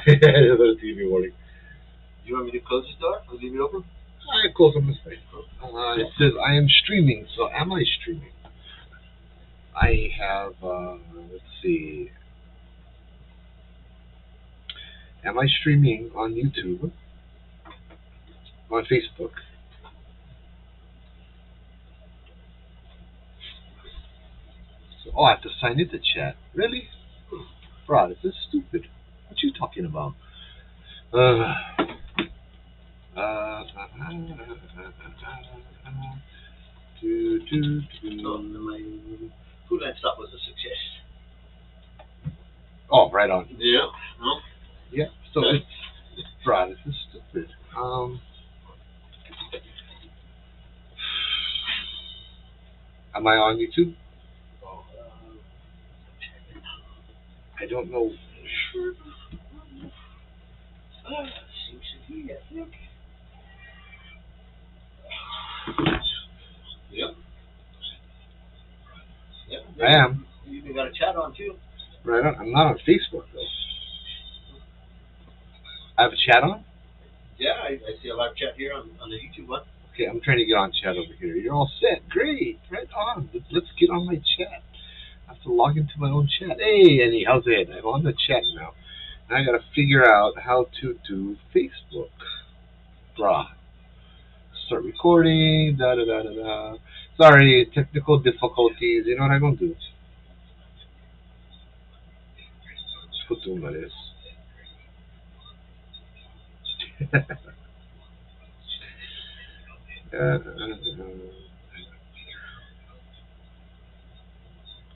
Another TV warning. Do you want me to close this door or leave it open? I close on this side. It says I am streaming, so am I streaming? I have, let's see. Am I streaming on YouTube? On Facebook? So, oh, I have to sign into chat. Really? Bro, this is stupid. What you talking about? Uh, Food Line Stop was a success. Oh, right on. Yeah. No? Yeah, so it's, bro, this is stupid. Am I on YouTube? I don't know. Seems to be, I think. Yep. Yep. I am. You even got a chat on too. Right on. I'm not on Facebook though. I have a chat on? Yeah, I see a live chat here on the YouTube one. Okay, I'm trying to get on chat over here. You're all set. Great. Right on. Let's get on my chat. I have to log into my own chat. Hey, Annie, how's it? I'm on the chat now. And I gotta figure out how to do Facebook. Bruh. Start recording. Da da da da da. Sorry, technical difficulties. You know what I'm gonna do? Put doing that is.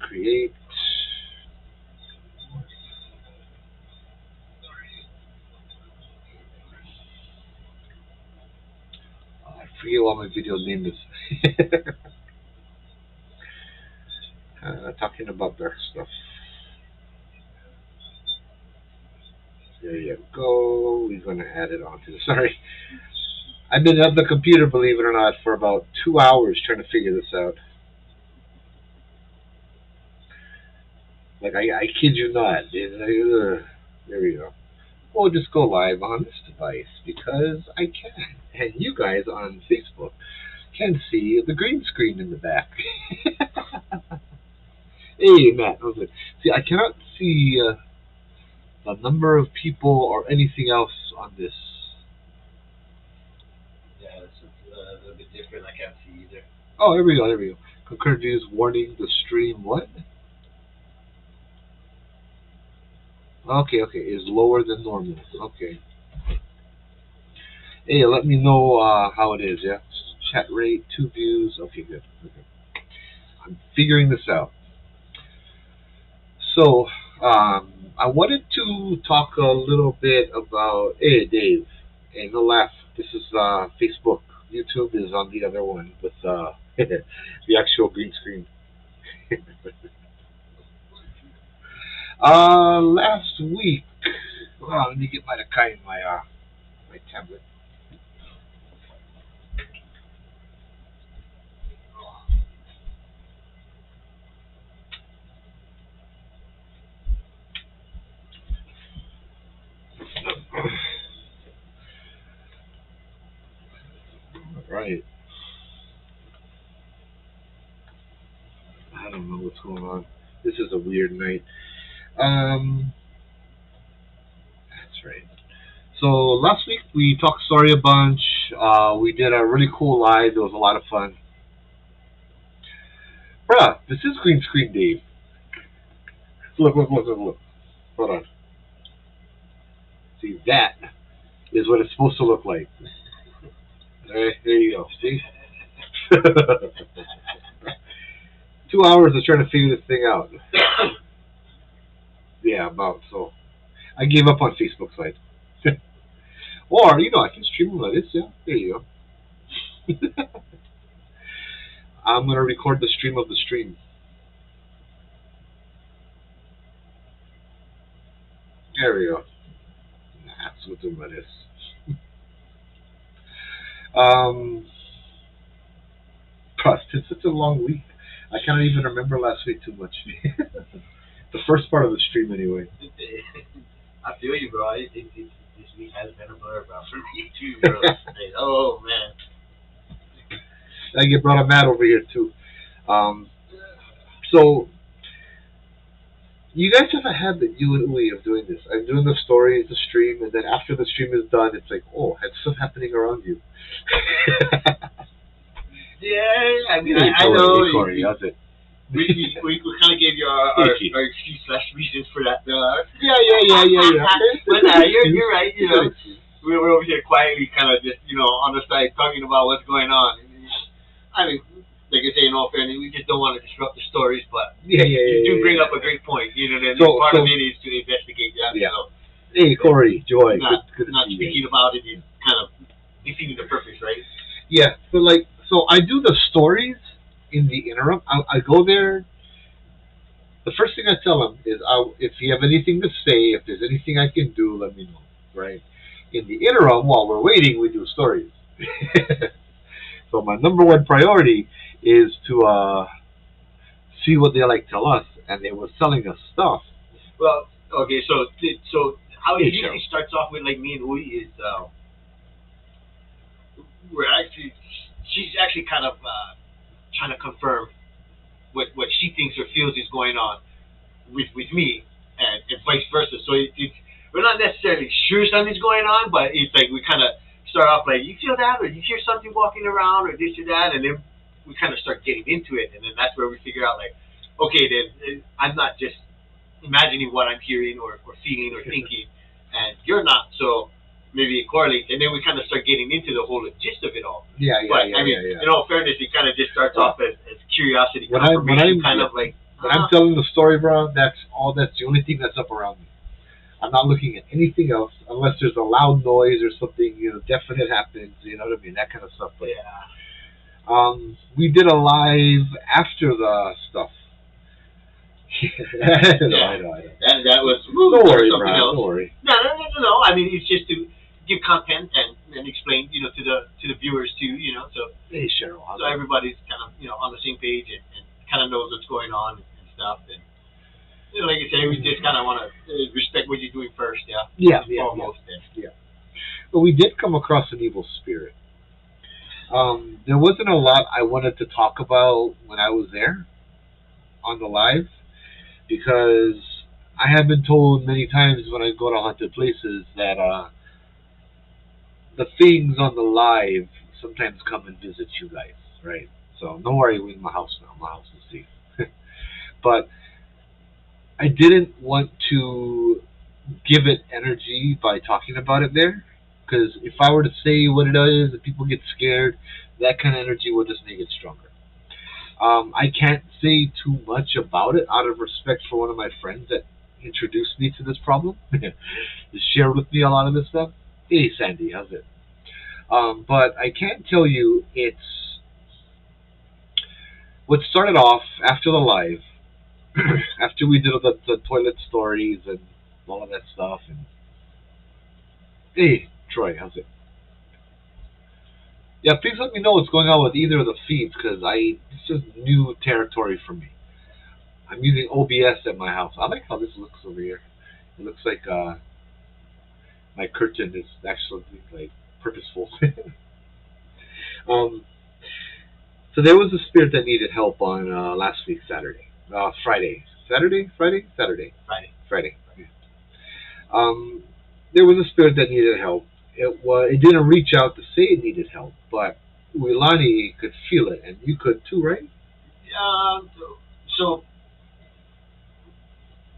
Create. I forget what my video name is. Talking about their stuff. There you go. We're gonna add it onto. Sorry, I've been at the computer, believe it or not, for about 2 hours trying to figure this out. Like I kid you not. There we go. We'll just go live on this device because I can, and you guys on Facebook can see the green screen in the back. Hey, Matt, how's it? See, I cannot see the number of people or anything else on this. Yeah, it's a little bit different. I can't see either. Oh, there we go, there we go. Concurrent views warning the stream. What? Okay, okay, is lower than normal. Okay. Hey, let me know how it is, yeah? Chat rate, 2 views. Okay, good. Okay. I'm figuring this out. So, I wanted to talk a little bit about. Hey, Dave. Hey, no laugh. This is Facebook. YouTube is on the other one with the actual green screen. Last week. Well, let me get my my tablet. Right. I don't know what's going on. This is a weird night. That's right. So last week we talked story a bunch. We did a really cool live. It was a lot of fun. Bruh, this is green screen Dave. Look, look, look, look, look. Hold on. See, that is what it's supposed to look like. There you go. See? 2 hours of trying to figure this thing out. Yeah, about so. I gave up on Facebook site. Or, I can stream like this, yeah. There you go. I'm going to record the stream of the stream. There we go. That's what the is. It's such a long week. I can't even remember last week too much. The first part of the stream, anyway. I feel you, bro. This week has been a blur, bro. For me too, bro. Like, oh man. I get brought a mat over here too. Um, so you guys have a habit, you and Uwe, of doing this. I'm doing the story, the stream, and then after the stream is done, it's like, oh, had stuff happening around you. Yeah, I mean, Hey, I know. Hey, Corey, how's it? We kind of gave you our excuse slash reasons for that. Yeah. But you're right. You know, we were over here quietly, kind of just on the side talking about what's going on. I mean, like I say, in all fairness, we just don't want to disrupt the stories, but you do bring up a great point. You know, that part of it is to investigate that. Yeah. So, hey, Corey, Joy, good to not see speaking you. about it is kind of defeating the purpose, right? Yeah, so I do the stories in the interim. I go there. The first thing I tell them is, if you have anything to say, if there's anything I can do, let me know. Right. In the interim, while we're waiting, we do stories. So my number one priority is to see what they like tell us, and they were selling us stuff. Well, okay, so how it Hey, usually Cheryl. starts off with like me and Uy is she's actually kind of trying to confirm what she thinks or feels is going on with me, and vice versa. So we're not necessarily sure something's going on, but it's like we kind of start off like, you feel that, or you hear something walking around, or this or that, and then we kind of start getting into it, and then that's where we figure out like, okay, then I'm not just imagining what I'm hearing or feeling or thinking, and you're not, so maybe it correlates, and then we kind of start getting into the whole gist of it all. Yeah. But I mean, in all fairness, it kind of just starts off as curiosity, confirmation, when I'm telling the story, bro, that's the only thing that's up around me. I'm not looking at anything else unless there's a loud noise or something, definite happens, you know what I mean, that kind of stuff. But we did a live after the stuff. I know. That was Don't worry, something bro. else. Don't worry. No. I mean, it's just to give content and explain, to the viewers too, so Hey, Cheryl. so everybody's kind of on the same page and kind of knows what's going on and stuff. And like you say, we just kind of want to respect what you're doing first, Yeah. But we did come across an evil spirit. There wasn't a lot I wanted to talk about when I was there on the live, because I have been told many times when I go to haunted places that the things on the live sometimes come and visit you guys, right? So don't worry, we're in my house now. My house is safe. But I didn't want to give it energy by talking about it there, because if I were to say what it is, if people get scared, that kind of energy will just make it stronger. I can't say too much about it out of respect for one of my friends that introduced me to this problem. He shared with me a lot of this stuff. Hey, Sandy, how's it? But I can't tell you, it's what started off after the live, after we did the toilet stories and all of that stuff. And hey, Troy, how's it? Yeah, please let me know what's going on with either of the feeds, because this is new territory for me. I'm using OBS at my house. I like how this looks over here. It looks like my curtain is actually like purposeful. So there was a spirit that needed help on last week, Friday. There was a spirit that needed help. It didn't reach out to say it needed help, but Uilani could feel it, and you could too, right? So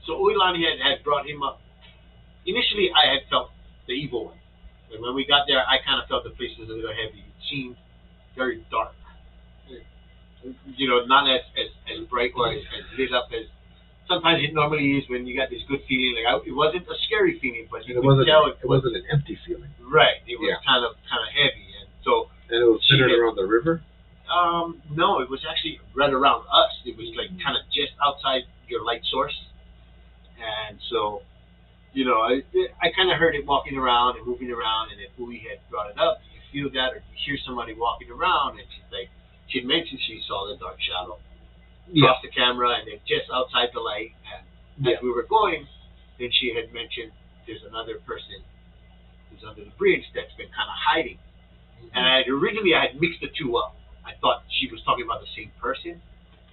Uilani had brought him up. Initially, I had felt the evil one. And when we got there, I kind of felt the place was a little heavy. It seemed very dark. Not as bright or as lit up as sometimes it normally is when you got this good feeling. Like it wasn't a scary feeling, but you could tell it wasn't an empty feeling. Right. It was kind of heavy, and so. And it was centered around the river. No, it was actually right around us. It was like kind of just outside your light source, and so. I kind of heard it walking around and moving around, and then Uwe had brought it up. Do you feel that, or do you hear somebody walking around? And she'd mentioned she saw the dark shadow across the camera, and then just outside the light. And as we were going, then she had mentioned there's another person who's under the bridge that's been kind of hiding. And originally I had mixed the two up. I thought she was talking about the same person,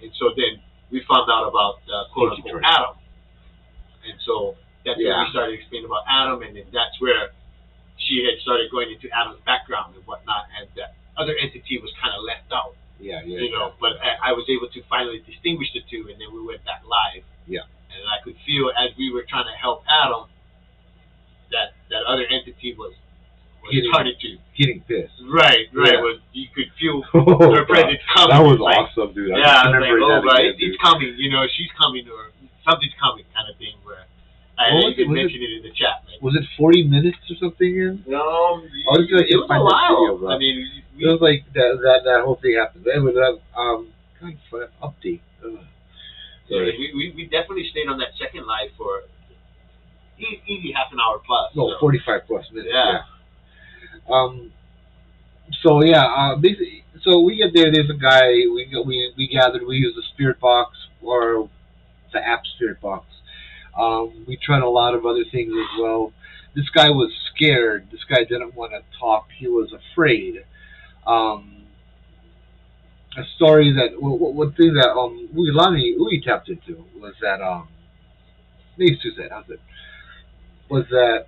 and so then we found out about quote unquote Adam, and so that's when we started explaining about Adam, and then that's where she had started going into Adam's background and whatnot, and that other entity was kind of left out. You know, but I was able to finally distinguish the two, and then we went back live. And I could feel as we were trying to help Adam that other entity was starting to getting pissed. Right. Was you could feel her presence coming. That was awesome, dude. I remember that. It's coming. You know, she's coming, or something's coming, kind of thing. Where I even mentioned it in the chat. Man. Was it 40 minutes or something? No, it was a while. Video, I mean, it was like that whole thing happened. Then we have kind of update. We definitely stayed on that second live for easy half an hour plus. No, 45 plus minutes. Yeah. Basically, so we get there. There's a guy. We gathered. We used the spirit box or the app spirit box. We tried a lot of other things as well. This guy was scared. This guy didn't want to talk. He was afraid. A story that one thing that we tapped into was that these two said, how's it? Was that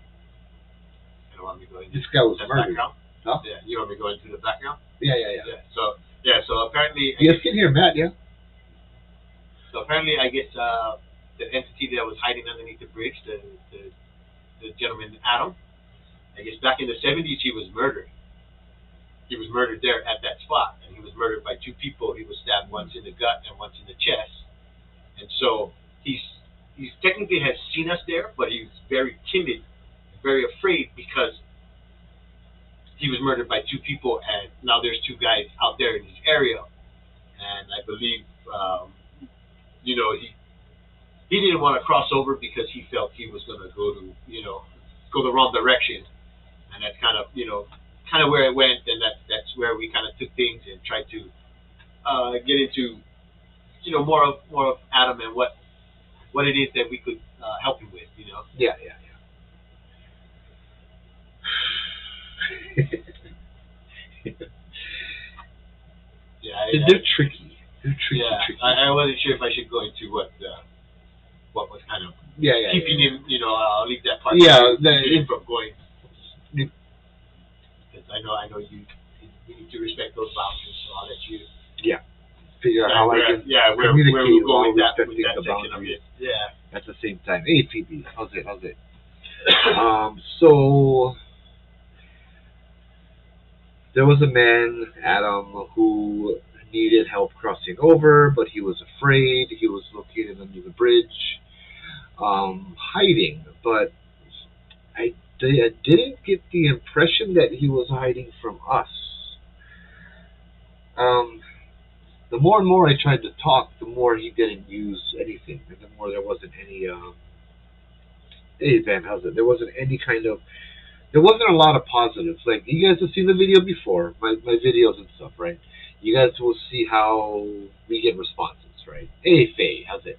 this guy was murdered? Huh? Yeah, you want me to go into the background? Yeah. So apparently, yes, can hear Matt. Yeah. So apparently, I guess the entity that was hiding underneath the bridge, the gentleman Adam, I guess back in the 70s, he was murdered. He was murdered there at that spot, and he was murdered by two people. He was stabbed once in the gut and once in the chest. And so he's technically has seen us there, but he's very timid, very afraid because he was murdered by two people, and now there's two guys out there in his area. And I believe, he didn't want to cross over because he felt he was going to go the wrong direction, and that's kind of where it went, and that's where we kind of took things and tried to get into more of Adam and what it is that we could help him with. Yeah. They're tricky. Tricky. I wasn't sure if I should go into what was kind of keeping him. I'll leave that part. Him from going. I know you need to respect those boundaries, so I'll let you. Yeah. Figure out how I can communicate while respecting the boundaries. At the same time. Hey, PB, how's it? So there was a man, Adam, who needed help crossing over, but he was afraid. He was located under the bridge, hiding, but I didn't get the impression that he was hiding from us. The more and more I tried to talk, the more he didn't use anything, and the more there wasn't any. Hey Van, how's it? There wasn't a lot of positives. Like, you guys have seen the video before, my videos and stuff, right? You guys will see how we get responses, right? Hey Faye, how's it?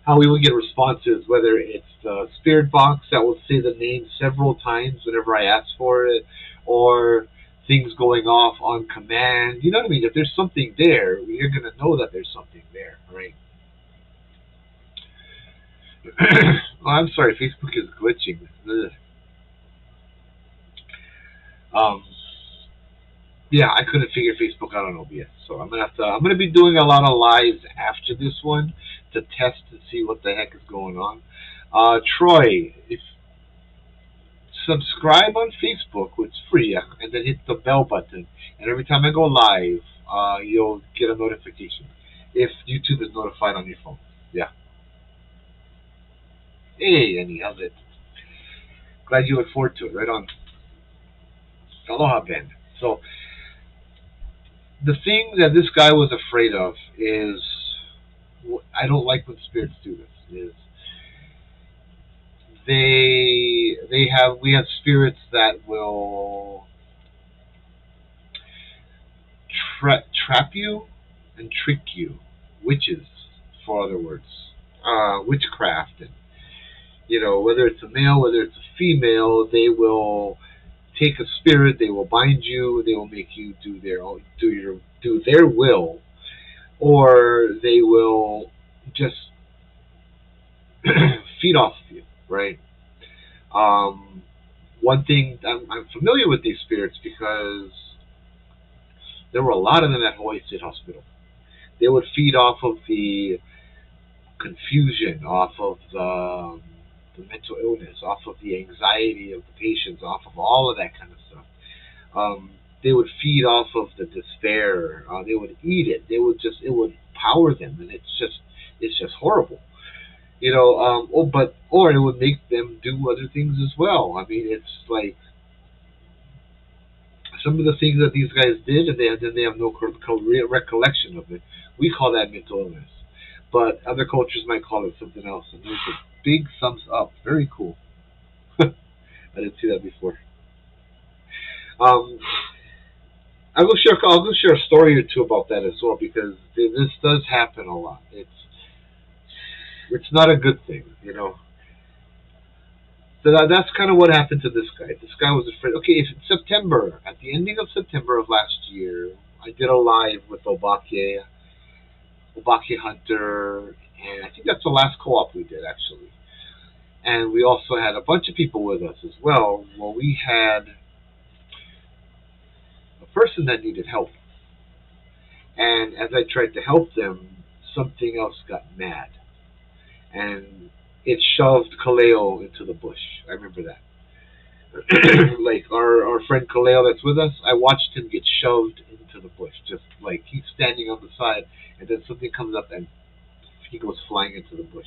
How we would get responses, whether it's the spirit box that will say the name several times whenever I ask for it, or things going off on command. You know what I mean? If there's something there, you're going to know that there's something there, right? Oh, I'm sorry, Facebook is glitching. I couldn't figure Facebook out on OBS, so I'm gonna be doing a lot of lives after this one to test and see what the heck is going on. Troy, if subscribe on Facebook, it's free, and then hit the bell button, and every time I go live, you'll get a notification if YouTube is notified on your phone. Yeah. Hey, Annie, how's it? Glad you look forward to it. Right on. Aloha, Ben. So, the thing that this guy was afraid of is, I don't like when spirits do this, is we have spirits that will trap you and trick you. Witches, for other words. Witchcraft. And Whether it's a male, whether it's a female, they will take a spirit, they will bind you, they will make you do their will, or they will just feed off of you, right? Um, One thing I'm familiar with these spirits because there were a lot of them at Hawaii State Hospital. They would feed off of the confusion, off of the mental illness, off of the anxiety of the patients, off of all of that kind of stuff. They would feed off of the despair. They would eat it. It would power them, and it's just horrible. Or it would make them do other things as well. I mean, it's like some of the things that these guys did, and they have no recollection of it. We call that mental illness, but other cultures might call it something else. And there's a big thumbs up. Very cool. I didn't see that before. Um, I'll go share a story or two about that as well because this does happen a lot. It's not a good thing. So that's kind of what happened to this guy. This guy was afraid. Okay, it's September. At the ending of September of last year, I did a live with Obake Hunter, and I think that's the last co-op we did actually. And we also had a bunch of people with us as well. Well, we had a person that needed help, and as I tried to help them, something else got mad, and it shoved Kaleo into the bush. I remember that. Like our friend Kaleo that's with us, I watched him get shoved into the bush, just like he's standing on the side, and then something comes up and he goes flying into the bush.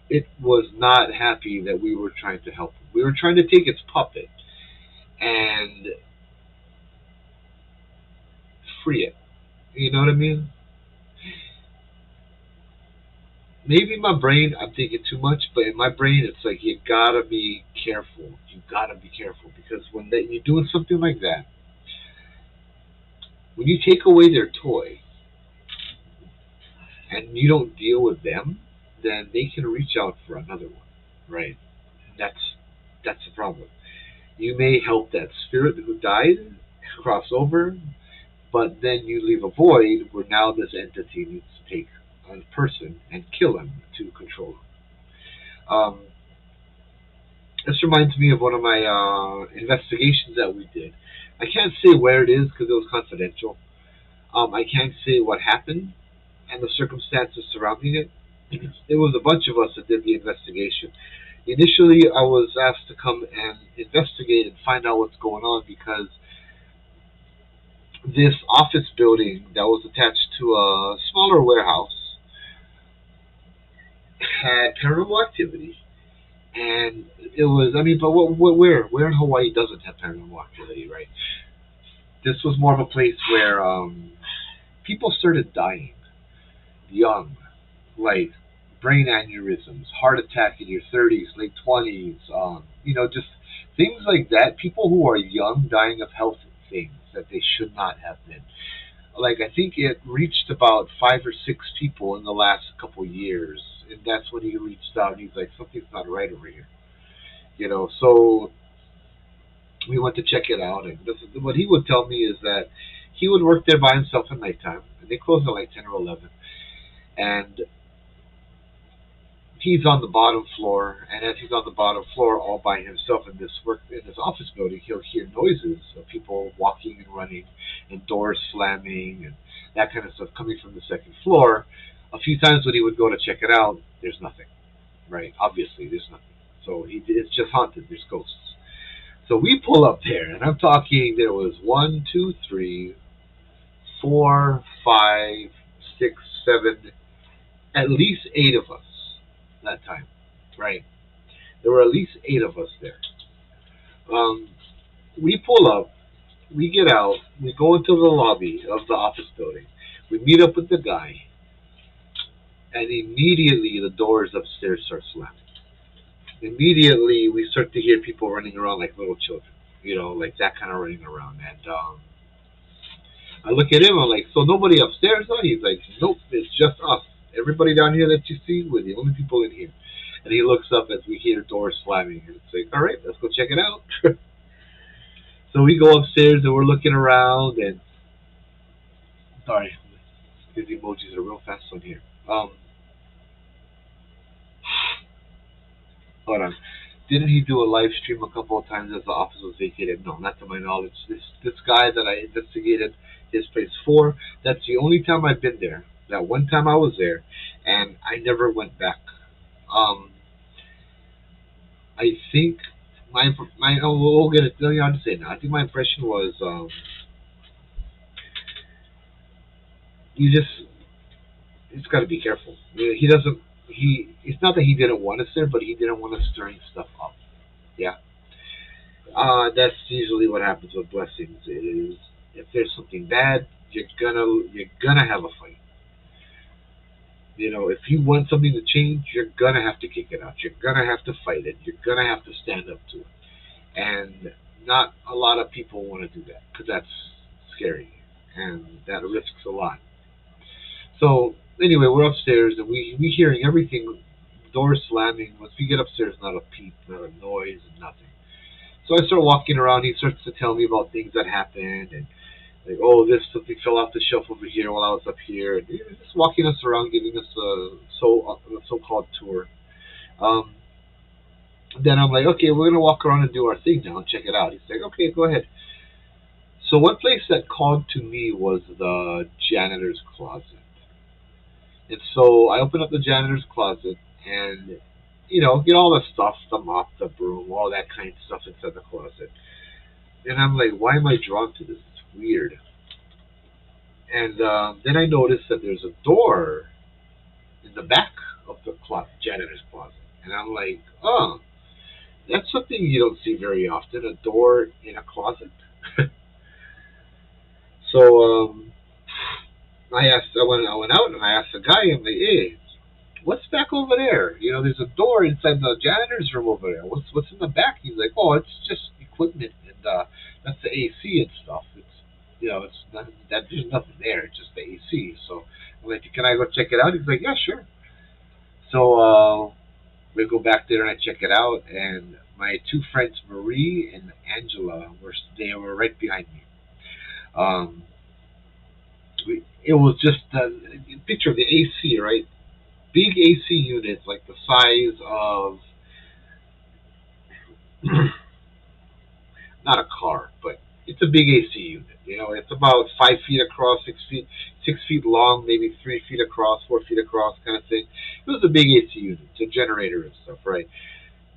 It was not happy that we were trying to help him. We were trying to take its puppet and free it. You know what I mean? Maybe my brain, I'm thinking too much, but in my brain, it's like you gotta be careful. You gotta be careful because you're doing something like that, when you take away their toy and you don't deal with them, then they can reach out for another one, right? That's the problem. You may help that spirit who died cross over, but then you leave a void where now this entity needs to take a person and kill him to control him. This reminds me of one of my investigations that we did. I can't say where it is because it was confidential. I can't say what happened and the circumstances surrounding it. It was a bunch of us that did the investigation. Initially, I was asked to come and investigate and find out what's going on because this office building that was attached to a smaller warehouse had paranormal activity. And it was, I mean, but where in Hawaii doesn't have paranormal activity, right? This was more of a place where people started dying young, like brain aneurysms, heart attack in your 30s, late 20s, just things like that. People who are young dying of health things that they should not have been. Like, I think it reached about 5 or 6 people in the last couple years, and that's when he reached out and he's like, something's not right over here. So we went to check it out, and what he would tell me is that he would work there by himself at nighttime, and they closed at like 10 or 11, and he's on the bottom floor, and as he's on the bottom floor all by himself in this office building, he'll hear noises of people walking and running, and doors slamming, and that kind of stuff coming from the second floor. A few times when he would go to check it out, there's nothing, right? Obviously, there's nothing. So it's just haunted. There's ghosts. So we pull up there, and I'm talking. There was 1, 2, 3, 4, 5, 6, 7, at least 8 of us that time, right? There were at least 8 of us there. We pull up, we get out, we go into the lobby of the office building, we meet up with the guy, and immediately the doors upstairs start slamming. Immediately we start to hear people running around like little children, like that kind of running around. And I look at him, I'm like, so nobody upstairs, huh? He's like, nope, it's just us. Everybody down here that you see, we're the only people in here. And he looks up as we hear doors slamming, and it's like, all right, let's go check it out. So we go upstairs and we're looking around, and sorry, these emojis are real fast on here. Hold on. Didn't he do a live stream a couple of times as the office was vacated? No, not to my knowledge. This guy that I investigated his place for, that's the only time I've been there. That one time I was there, and I never went back. Um, I think my oh, we'll get it. I'll just say now. I think my impression was you just got to be careful. He doesn't. It's not that he didn't want us there, but he didn't want us stirring stuff up. Yeah. That's usually what happens with blessings. Is if there's something bad, you're gonna have a fight. If you want something to change, you're gonna have to kick it out. You're gonna have to fight it. You're gonna have to stand up to it. And not a lot of people want to do that because that's scary and that risks a lot. So anyway, we're upstairs and we hearing everything, doors slamming. Once we get upstairs, not a peep, not a noise, nothing. So I start walking around. He starts to tell me about things that happened, and like, oh, this something fell off the shelf over here while I was up here. And he was just walking us around, giving us a so-called tour. Um, then I'm like, okay, we're gonna walk around and do our thing now and check it out. He's like, okay, go ahead. So one place that called to me was the janitor's closet. And so I open up the janitor's closet and get all the stuff, the mop, the broom, all that kind of stuff inside the closet. And I'm like, why am I drawn to this? It's weird. And then I noticed that there's a door in the back of the janitor's closet. And I'm like, oh, that's something you don't see very often, a door in a closet. So I went out and I asked the guy, I'm like, hey, what's back over there? There's a door inside the janitor's room over there. What's in the back? He's like, oh, it's just equipment and that's the AC and stuff. It's not that there's nothing there. It's just the AC. So I'm like, can I go check it out? He's like, yeah, sure. So we go back there and I check it out, and my two friends Marie and Angela were right behind me. Um, it was just a picture of the AC, right? Big AC units, like the size of not a car, but it's a big AC unit. It's about 5 feet across, 6 feet long, maybe 3 feet across, 4 feet across, kind of thing. It was a big AC unit, it's a generator and stuff, right?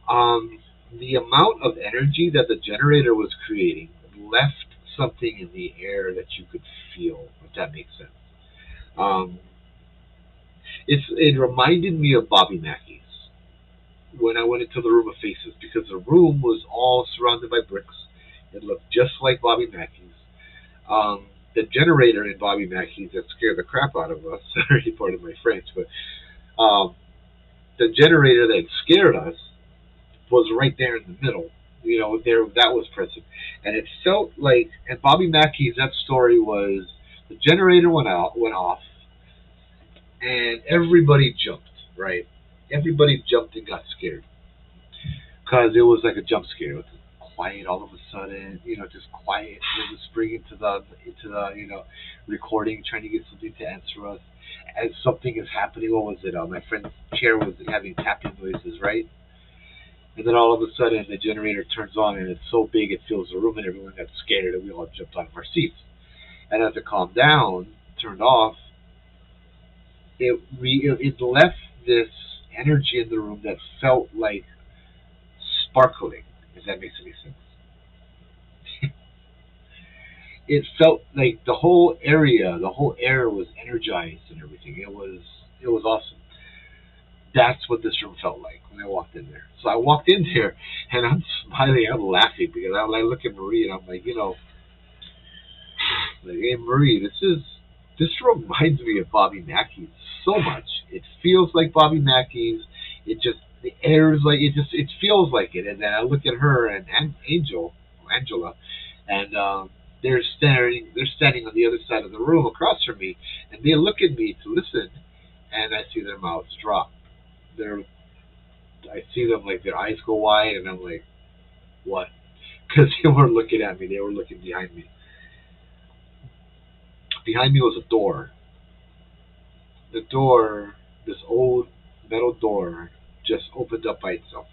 The amount of energy that the generator was creating left something in the air that you could feel, if that makes sense. Um, it reminded me of Bobby Mackey's when I went into the room of faces, because the room was all surrounded by bricks. It looked just like Bobby Mackey's. The generator in Bobby Mackey's that scared the crap out of us. Sorry, pardon my French, but the generator that scared us was right there in the middle. There that was present, and it felt like. And Bobby Mackey's, that story was the generator went off, and everybody jumped. Right, everybody jumped and got scared because it was like a jump scare. It was quiet all of a sudden, just quiet. It was springing into the recording, trying to get something to answer us. As something is happening, what was it? My friend's chair was having tapping noises, right? And then all of a sudden, the generator turns on, and it's so big it fills the room, and everyone got scared, and we all jumped out of our seats. And as it calmed down, turned off, it left this energy in the room that felt like sparkling, if that makes any sense. It felt like the whole air was energized and everything. It was awesome. That's what this room felt like when I walked in there. So I walked in there and I'm smiling, I'm laughing because I look at Marie and I'm like, like, hey Marie, this reminds me of Bobby Mackey's so much. It feels like Bobby Mackey's. The air is like it feels like it. And then I look at her and Angela, and they're standing on the other side of the room across from me, and they look at me to listen, and I see their mouths drop. Their I see them like their eyes go wide, and I'm like, what? Because they weren't looking at me; they were looking behind me. Behind me was a door. The door, this old metal door, just opened up by itself.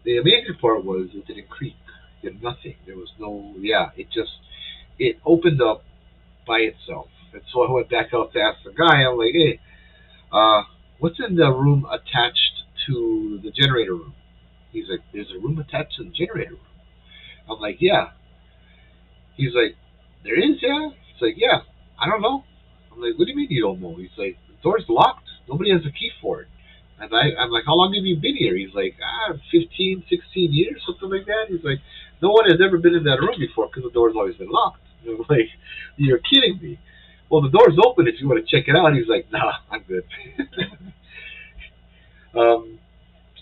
The amazing part was it didn't creak. It did nothing. There was no, yeah. It opened up by itself. And so I went back out to ask the guy. I'm like, hey, uh, what's in the room attached to the generator room? He's like, there's a room attached to the generator room. I'm like, yeah. He's like, there is, yeah. He's like, yeah. I don't know. I'm like, what do you mean you don't know? He's like, the door's locked. Nobody has a key for it. And I'm like, how long have you been here? He's like, 15, 16 years, something like that. He's like, no one has ever been in that room before because the door's always been locked. And I'm like, you're kidding me. Well, the door's open if you want to check it out. He's like, nah, I'm good. um,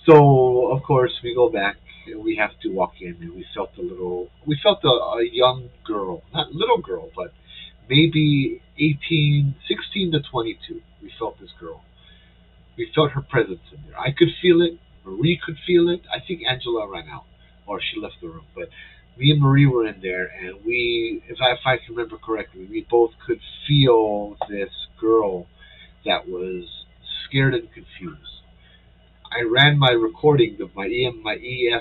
so, of course, we go back and we have to walk in, and we felt a young girl, not little girl, but maybe 18, 16 to 22. We felt this girl. We felt her presence in there. I could feel it. Marie could feel it. I think Angela ran out, or she left the room. But me and Marie were in there, and if I can remember correctly, we both could feel this girl that was scared and confused. I ran my recording of my EVP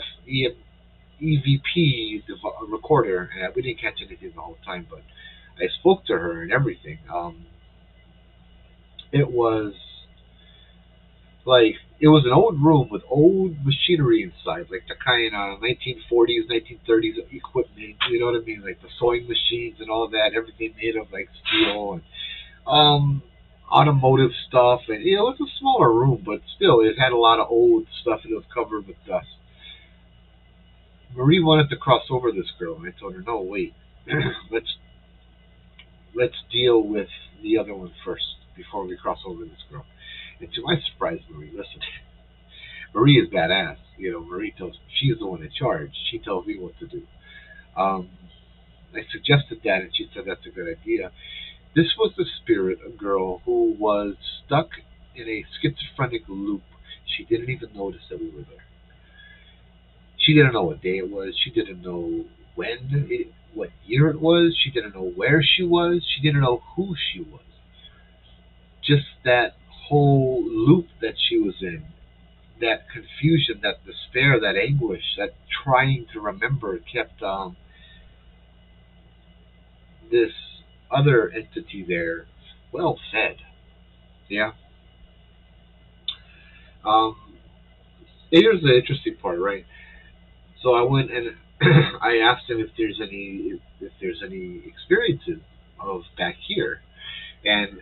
recorder, and we didn't catch anything the whole time, but I spoke to her and everything. It was like it was an old room with old machinery inside, like the kind of 1940s, 1930s equipment. You know what I mean? Like the sewing machines and all that. Everything made of like steel and automotive stuff. And it was a smaller room, but still, it had a lot of old stuff, and it was covered with dust. Marie wanted to cross over this girl, and I told her, no, wait, let's let's deal with the other one first before we cross over this girl. And to my surprise, Marie listened. Marie is badass. You know, Marie tells she's the one in charge. She tells me what to do. Um, I suggested that, and she said that's a good idea. This was the spirit, a girl who was stuck in a schizophrenic loop. She didn't even notice that we were there. She didn't know what day it was. She didn't know what year it was. She didn't know where she was. She didn't know who she was. Just that whole loop that she was in, that confusion, that despair, that anguish, that trying to remember kept this other entity there well fed. Yeah. Um, Here's the interesting part, right? So I went and I asked him if there's any experiences of back here, and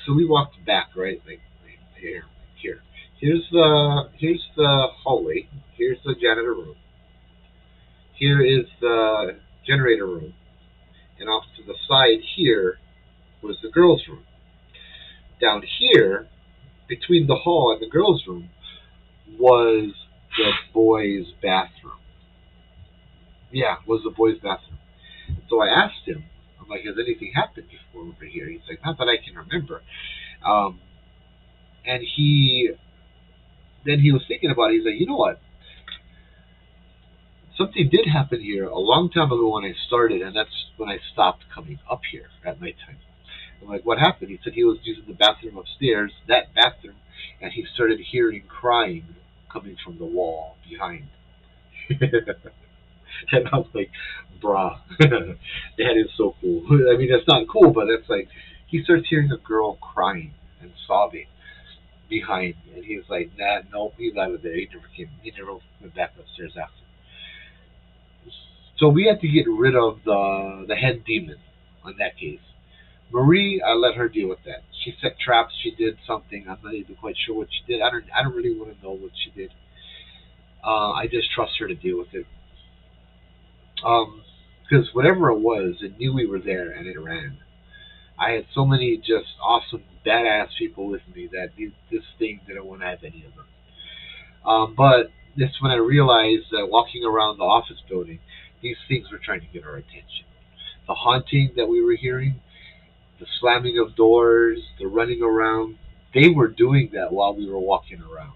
so we walked back, right? Like here. Here's the hallway. Here's the janitor room. Here is the generator room, and off to the side here was the girls' room. Down here, between the hall and the girls' room, was the boys' bathroom. Yeah, was the boys' bathroom. So I asked him, I'm like, has anything happened before over here? He's like, not that I can remember. Um, and then he was thinking about it. He's like, you know what? Something did happen here a long time ago when I started, and that's when I stopped coming up here at nighttime. I'm like, what happened? He said he was using the bathroom upstairs, that bathroom, and he started hearing crying coming from the wall behind. And I was like, brah, that is so cool. I mean, that's not cool, but that's like, he starts hearing a girl crying and sobbing behind, and he's like, nah, nope, he's out of there. He never went back upstairs after. So we had to get rid of the head demon on that case. Marie, I let her deal with that. She set traps. She did something. I'm not even quite sure what she did. I don't really want to know what she did. I just trust her to deal with it. Because whatever it was, it knew we were there and it ran. I had so many just awesome, badass people with me that this thing didn't want to have any of them. But that's when I realized that walking around the office building, these things were trying to get our attention. The haunting that we were hearing, the slamming of doors, the running around, They were doing that while we were walking around.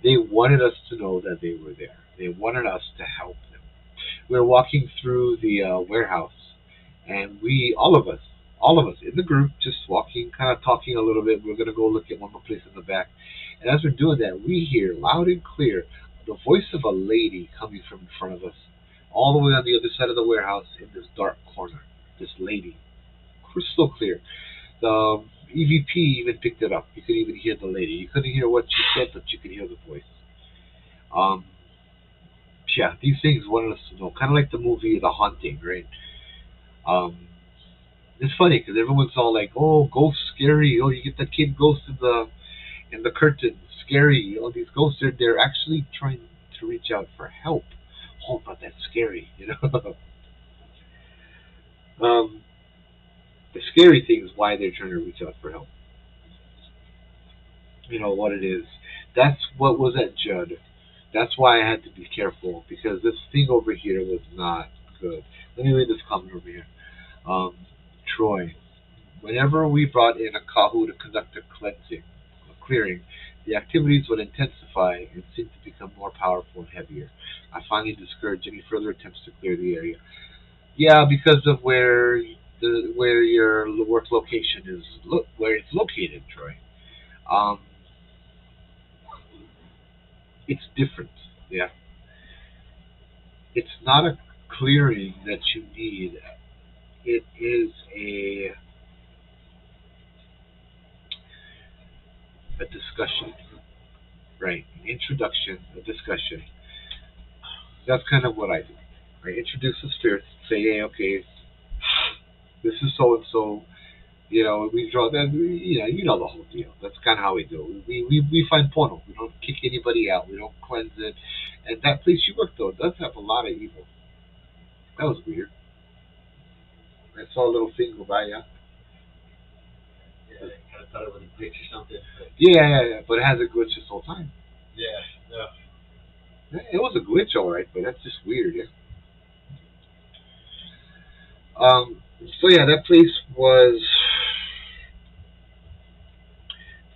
They wanted us to know that they were there. They wanted us to help them. We were walking through the warehouse, and all of us in the group, just walking, kind of talking a little bit. We're gonna go look at one more place in the back, and as we're doing that, we hear loud and clear the voice of a lady coming from in front of us, all the way on the other side of the warehouse in this dark corner. This lady, crystal clear. The EVP even picked it up. You could even hear the lady. You couldn't hear what she said, but you could hear the voice. Um, yeah, these things wanted us to know, kind of like the movie The Haunting, right? Um, it's funny because everyone's all like, "Oh, ghosts scary! Oh, you get that kid ghost in the curtain, scary! Oh, these ghosts they're actually trying to reach out for help. Oh, but that's scary, you know." um, the scary thing is why they're trying to reach out for help. You know what it is. That's what was at Judd. That's why I had to be careful because this thing over here was not good. Let me read this comment over here. Um, Troy, whenever we brought in a Kahu to conduct a cleansing, a clearing, the activities would intensify and seem to become more powerful and heavier. I finally discouraged any further attempts to clear the area. Yeah, because of where your work location is, where it's located, Troy. Um, it's different. Yeah, it's not a clearing that you need. It is a discussion, right? An introduction, a discussion. That's kind of what I do. I introduce the spirits, say, hey, okay, this is so and so. You know, we draw that. You know the whole deal. That's kind of how we do it. We find porno. We don't kick anybody out. We don't cleanse it. And that place you work though does have a lot of evil. That was weird. I saw a little thing go by. Yeah. Yeah, I kind of thought it was a glitch or something. But Yeah. But it has a glitch this whole time. yeah, no. Yeah, it was a glitch, all right, but that's just weird. Yeah. Um. So yeah, that place was,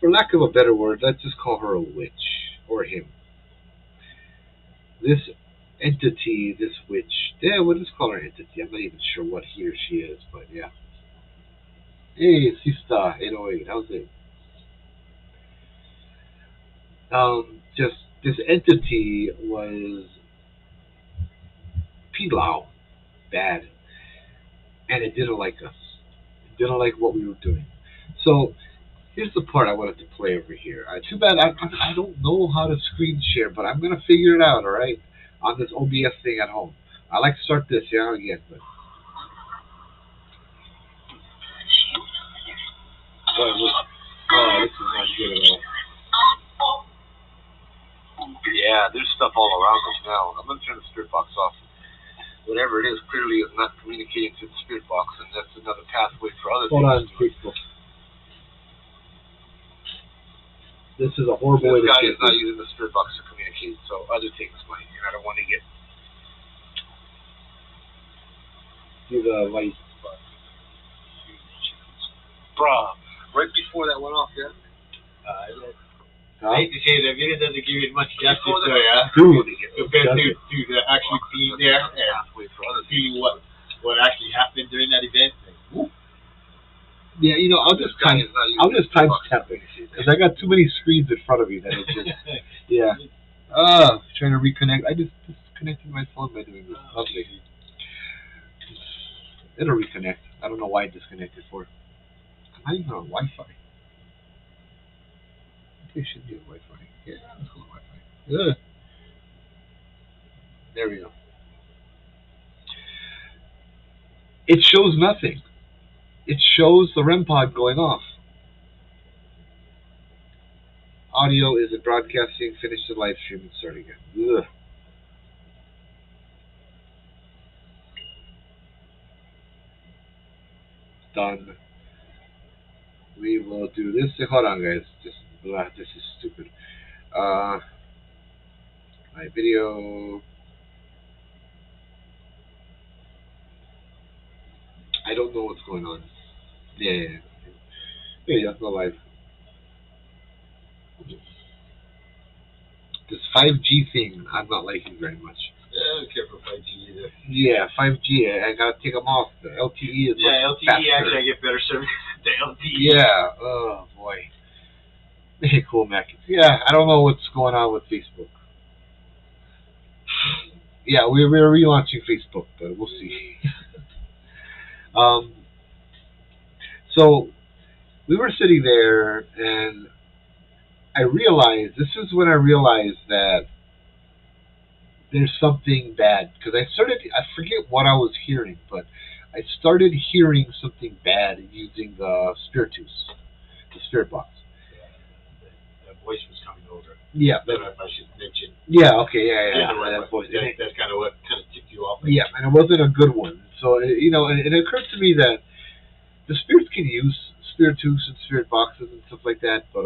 for lack of a better word, let's just call her a witch or him. This entity, this witch. Yeah, we'll just call her entity. I'm not even sure what he or she is, but yeah. Hey, Sista 808, how's it? Just this entity was Pilau, bad, and it didn't like us. It didn't like what we were doing. So here's the part I wanted to play over here. Too bad I don't know how to screen share, but I'm gonna figure it out. All right, on this OBS thing at home. I like to start this, yeah, again, but boy, oh, this is not good at all. Yeah, there's stuff all around us now. I'm gonna turn the spirit box off. Whatever it is, clearly is not communicating to the spirit box, and that's another pathway for other Hold things. Hold on, people. This is a horrible way to. This guy is not using the spirit box to communicate, so other things might, and I don't want to get. Do the light. Bruh, right before that went off, yeah? I hate to say that video doesn't give you much justice, so yeah. Dude, compared to actually being there and seeing what actually happened during that event. Like, yeah, you know, I'll just time tap it because I got too many screens in front of me that it's just yeah. Trying to reconnect. I just disconnected my phone by doing this. Lovely. It'll reconnect. I don't know why I disconnected for. I'm not even on Wi-Fi. It should be on Wi-Fi. Yeah, let's go on Wi-Fi. Ugh. There we go. It shows nothing. It shows the REM pod going off. Audio isn't broadcasting. Finish the live stream and start again. Ugh. Done. We will do this. Hold on, guys. Just blah. This is stupid. My video. I don't know what's going on. Yeah. Yeah, go live. This 5G thing, I'm not liking very much. Yeah, I don't care for 5G either. Yeah, 5G, I gotta take them off. The LTE is Yeah, much LTE faster. actually I get better service than LTE. Yeah, oh boy. Cool, Mac. Yeah, I don't know what's going on with Facebook. Yeah, we're relaunching Facebook, but we'll see. um, so we were sitting there, and I realized this is when I realized that there's something bad because I forget what I was hearing, but I started hearing something bad using the Spiritus, the Spirit Box. That voice was coming over. Yeah, I don't know if I should mention. Yeah, okay, That voice. that's kind of what kind of tipped you off. Yeah, and it wasn't a good one. So it occurred to me that the spirits can use Spiritus and Spirit Boxes and stuff like that, but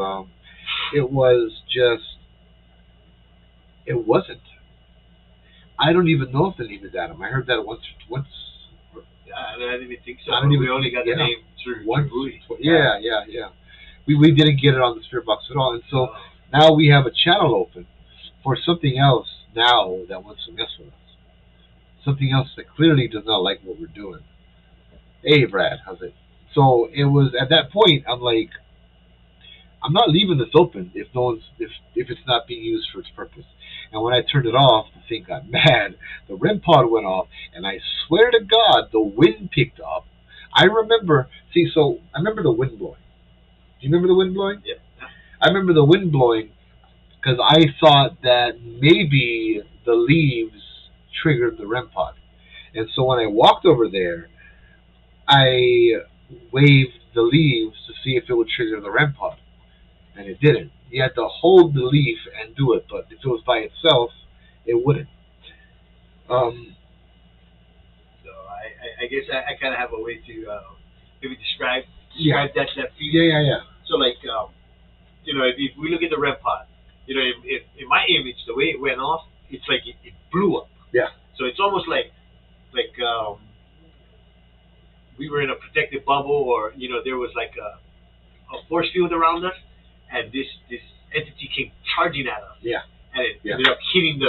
it was just it wasn't. I don't even know if the name is Adam. I heard that once. Yeah, I didn't even think so. I don't even we only got the name through Rudy. Yeah. We didn't get it on the Spirit Box at all, and so now we have a channel open for something else now that wants to mess with us. Something else that clearly does not like what we're doing. Hey, Brad, how's it? So it was at that point. I'm like, I'm not leaving this open if no one's if it's not being used for its purpose. And when I turned it off, the thing got mad. The REM pod went off, and I swear to God, the wind picked up. I remember the wind blowing. Do you remember the wind blowing? Yeah. I remember the wind blowing because I thought that maybe the leaves triggered the REM pod. And so when I walked over there, I waved the leaves to see if it would trigger the REM pod. And it didn't. You had to hold the leaf and do it, but if it was by itself, it wouldn't. So I guess I kind of have a way to maybe describe that feeling. Yeah. So like if we look at the REM pod, if in my image the way it went off, it's like it blew up. Yeah. So it's almost like we were in a protected bubble, or there was like a force field around us, and this entity came charging at us. Yeah. And it ended up hitting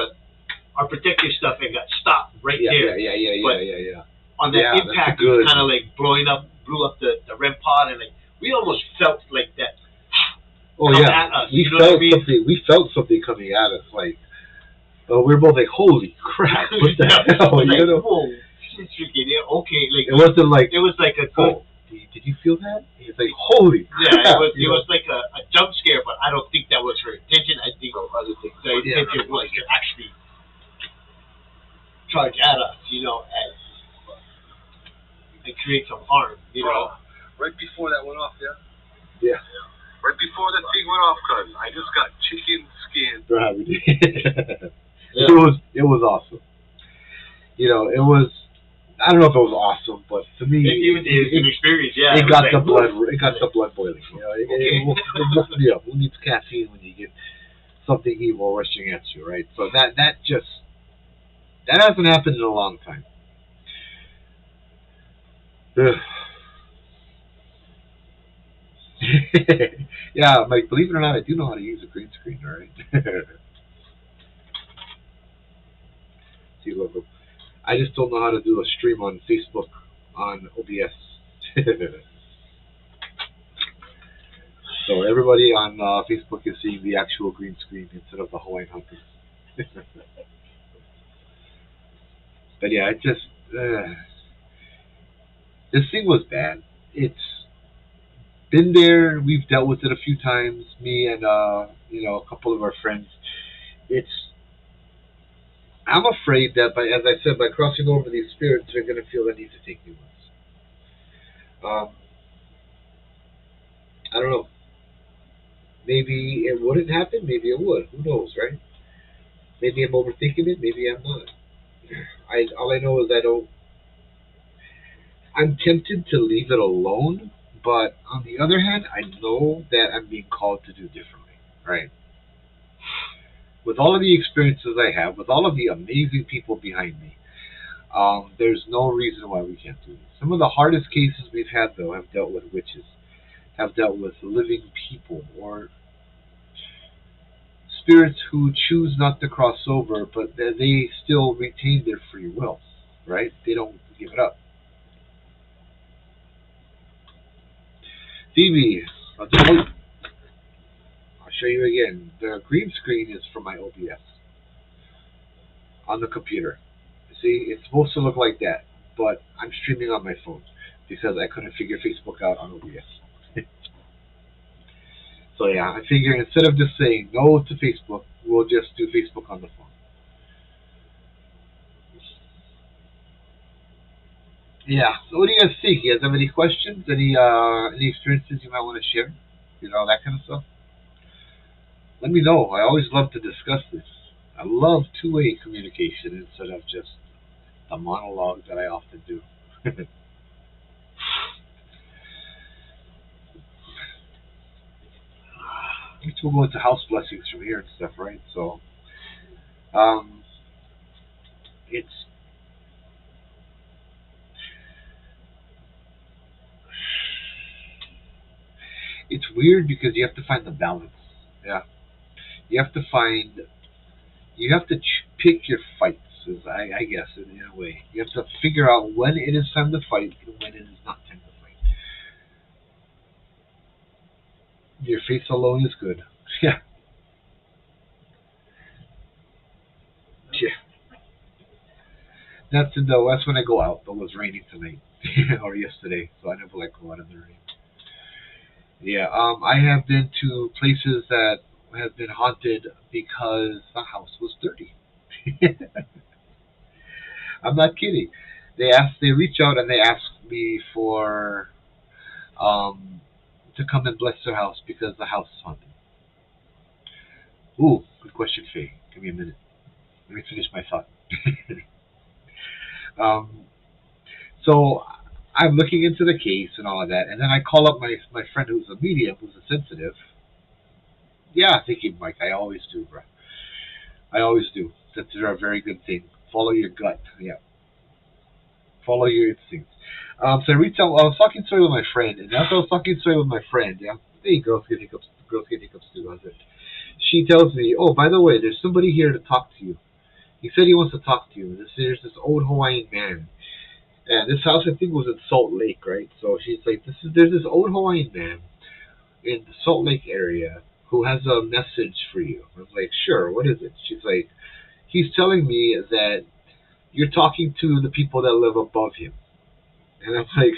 our protective stuff and got stopped right there. Yeah. On that impact, it kind of like blew up the REM pod, and like we almost felt like that. Oh yeah, at us, something. We felt something coming at us. Like, we were both like, "Holy crap! What the hell?" Like, whoa, okay, like it wasn't like it was like a good. Did you feel that? It's like, holy crap! Yeah, it was like a jump scare, but I don't think that was her intention. I think the intention was to actually charge at us, and create some harm, Right before that went off, Yeah. Right before that thing went off, cuz I just got chicken skin. Right. It was awesome. It was. I don't know if it was awesome, but to me, it was an experience. Yeah, it got the blood. It got the blood boiling. It woke me up. Who needs caffeine when you get something evil rushing at you, right? So that hasn't happened in a long time. Yeah, Mike, believe it or not, I do know how to use a green screen, alright? See, look, I just don't know how to do a stream on Facebook on OBS. So everybody on Facebook is seeing the actual green screen instead of the Hawaiian Hunters. But yeah, it just... this thing was bad. It's been there. We've dealt with it a few times. Me and a couple of our friends. I'm afraid that as I said, by crossing over these spirits, they're going to feel the need to take new ones. I don't know. Maybe it wouldn't happen. Maybe it would. Who knows, right? Maybe I'm overthinking it. Maybe I'm not. All I know is I'm tempted to leave it alone. But on the other hand, I know that I'm being called to do differently, right? With all of the experiences I have, with all of the amazing people behind me, there's no reason why we can't do this. Some of the hardest cases we've had, though, have dealt with witches, have dealt with living people, or spirits who choose not to cross over, but they still retain their free will, right? They don't give it up. Phoebe, I'll show you again. The green screen is from my OBS on the computer. See, it's supposed to look like that, but I'm streaming on my phone because I couldn't figure Facebook out on OBS. So yeah, I figure instead of just saying no to Facebook, we'll just do Facebook on the phone. Yeah. So what do you guys think? You guys have any questions? Any experiences you might want to share? That kind of stuff. Let me know. I always love to discuss this. I love two-way communication instead of just the monologue that I often do. Which we'll go into house blessings from here and stuff, right? So, um, it's it's weird because you have to find the balance. Yeah, you have to find you have to pick your fights. I guess in a way, you have to figure out when it is time to fight and when it is not time to fight. Your face alone is good. Yeah, yeah. That's when I go out. It was raining tonight or yesterday, so I never like go out in the rain. Yeah, I have been to places that have been haunted because the house was dirty. I'm not kidding. They reach out and they ask me for um to come and bless their house because the house is haunted. Ooh, good question, Faye. Give me a minute. Let me finish my thought. um, so I'm looking into the case and all of that, and then I call up my friend who's a medium, who's a sensitive. Yeah, thank you, Mike. I always do, bro. I always do. That's a very good thing. Follow your gut. Yeah, follow your instincts. So I reached out. I was talking story with my friend, and after I was talking story with my friend, yeah, hey, girls get hiccups. Girls get hiccups too. How's it? She tells me, oh, by the way, there's somebody here to talk to you. He said he wants to talk to you. There's this old Hawaiian man, and this house I think was in Salt Lake, right? So she's like, there's this old Hawaiian man in the Salt Lake area who has a message for you. I was like, sure, what is it? She's like, he's telling me that you're talking to the people that live above him. And I'm like,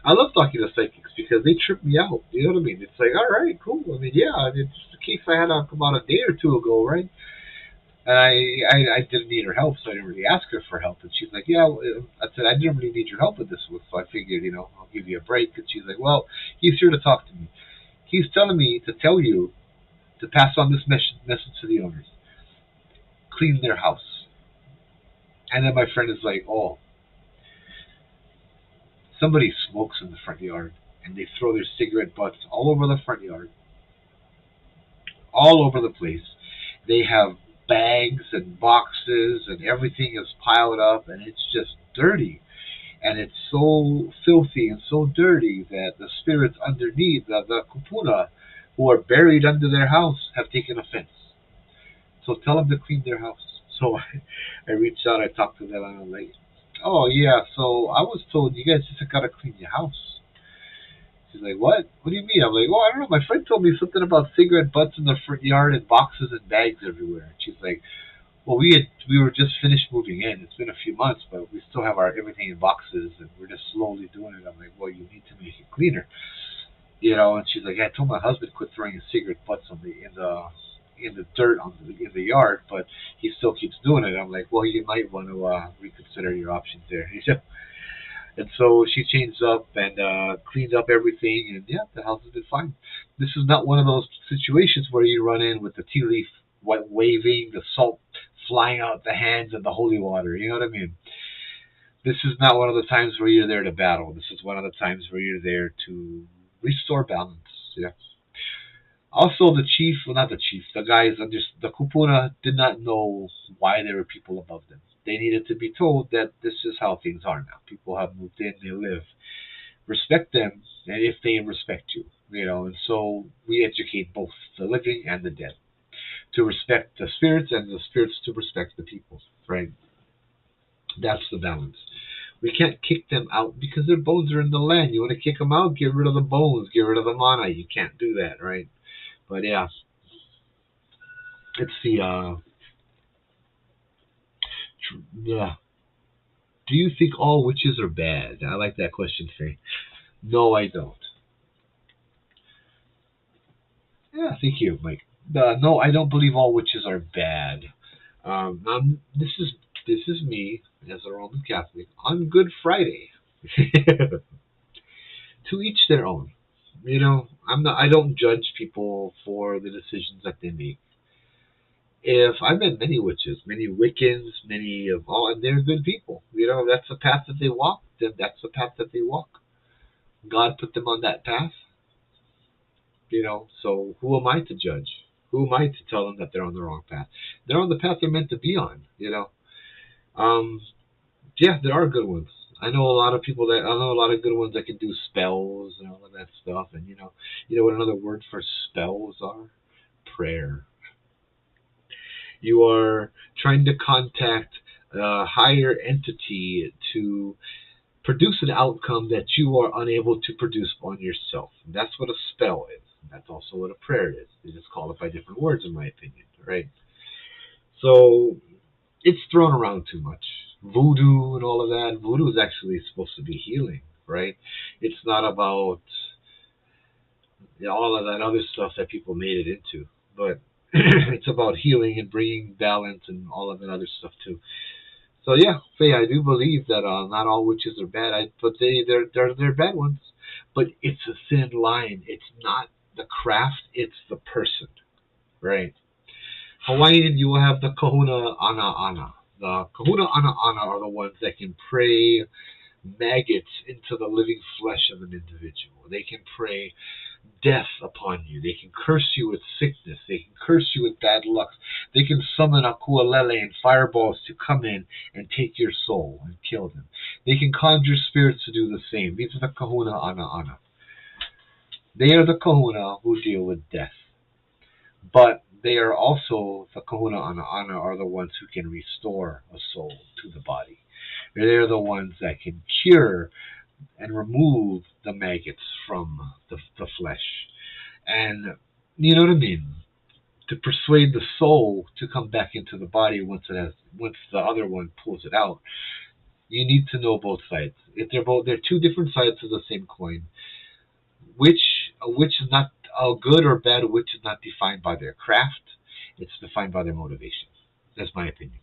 I love talking to psychics because they trip me out. You know what I mean? It's like, all right, cool. I mean, yeah, it's just a case I had about a day or two ago, right? And I didn't need her help, so I didn't really ask her for help. And she's like, yeah, I said, I didn't really need your help with this one, so I figured, I'll give you a break. And she's like, well, he's here to talk to me. He's telling me to tell you to pass on this message to the owners. Clean their house. And then my friend is like, oh, somebody smokes in the front yard, and they throw their cigarette butts all over the front yard, all over the place. They have bags and boxes, and everything is piled up, and it's just dirty. And it's so filthy and so dirty that the spirits underneath, the kupuna, who are buried under their house, have taken offense. So tell them to clean their house. So I reached out, I talked to them, and I'm like, oh yeah, so I was told you guys just gotta clean your house. She's like, what? What do you mean? I'm like, oh, I don't know. My friend told me something about cigarette butts in the front yard and boxes and bags everywhere. And she's like, well, we were just finished moving in. It's been a few months, but we still have our everything in boxes, and we're just slowly doing it. I'm like, well, you need to make it cleaner, And she's like, yeah, I told my husband to quit throwing his cigarette butts in the dirt in the yard, but he still keeps doing it. I'm like, well, you might want to reconsider your options there. And so she changed up and cleaned up everything, and yeah, the house has been fine. This is not one of those situations where you run in with the tea leaf waving, the salt flying out the hands, and the holy water. You know what I mean? This is not one of the times where you're there to battle. This is one of the times where you're there to restore balance. Yeah. Also, the chief, well, not the chief, the guys, the kupuna did not know why there were people above them. They needed to be told that this is how things are now. People have moved in, they live. Respect them, and if they respect you, And so we educate both the living and the dead. to respect the spirits and the spirits to respect the people, right? That's the balance. We can't kick them out because their bones are in the land. You want to kick them out? Get rid of the bones. Get rid of the mana. You can't do that, right? But yeah, it's the yeah. Do you think all witches are bad? I like that question, Faye. No, I don't. Yeah, thank you, Mike. No, I don't believe all witches are bad. This is me as a Roman Catholic on Good Friday. To each their own. You know, I'm not. I don't judge people for the decisions that they make. If I've met many witches, many Wiccans, many of all, and they're good people. You know, that's the path that they walk. Then that's the path that they walk. God put them on that path. You know, so who am I to judge? Who am I to tell them that they're on the wrong path? They're on the path they're meant to be on. You know, um, yeah, there are good ones. I know a lot of people that I know a lot of good ones that can do spells and all of that stuff. And you know what another word for spells are? Prayer. You are trying to contact a higher entity to produce an outcome that you are unable to produce on yourself. That's what a spell is. That's also what a prayer is. They just call it by different words, in my opinion, right? So it's thrown around too much. Voodoo and all of that. Voodoo is actually supposed to be healing, right? It's not about all of that other stuff that people made it into, but it's about healing and bringing balance and all of that other stuff too. So yeah, Faye, I do believe that not all witches are bad, but they're bad ones. But it's a thin line. It's not the craft; it's the person, right? Hawaiian, you will have the Kahuna Ana Ana. The Kahuna Ana Ana are the ones that can pray maggots into the living flesh of an individual. They can pray death upon you. They can curse you with sickness. They can curse you with bad luck. They can summon a kualele and fireballs to come in and take your soul and kill them. They can conjure spirits to do the same. These are the Kahuna Ana Ana. They are the Kahuna who deal with death. But they are also, the Kahuna Ana Ana are the ones who can restore a soul to the body. They're the ones that can cure and remove the maggots from the flesh. And you know what I mean? To persuade the soul to come back into the body once the other one pulls it out, you need to know both sides. If they're two different sides of the same coin. Which is not a good or bad witch is not defined by their craft. It's defined by their motivation. That's my opinion.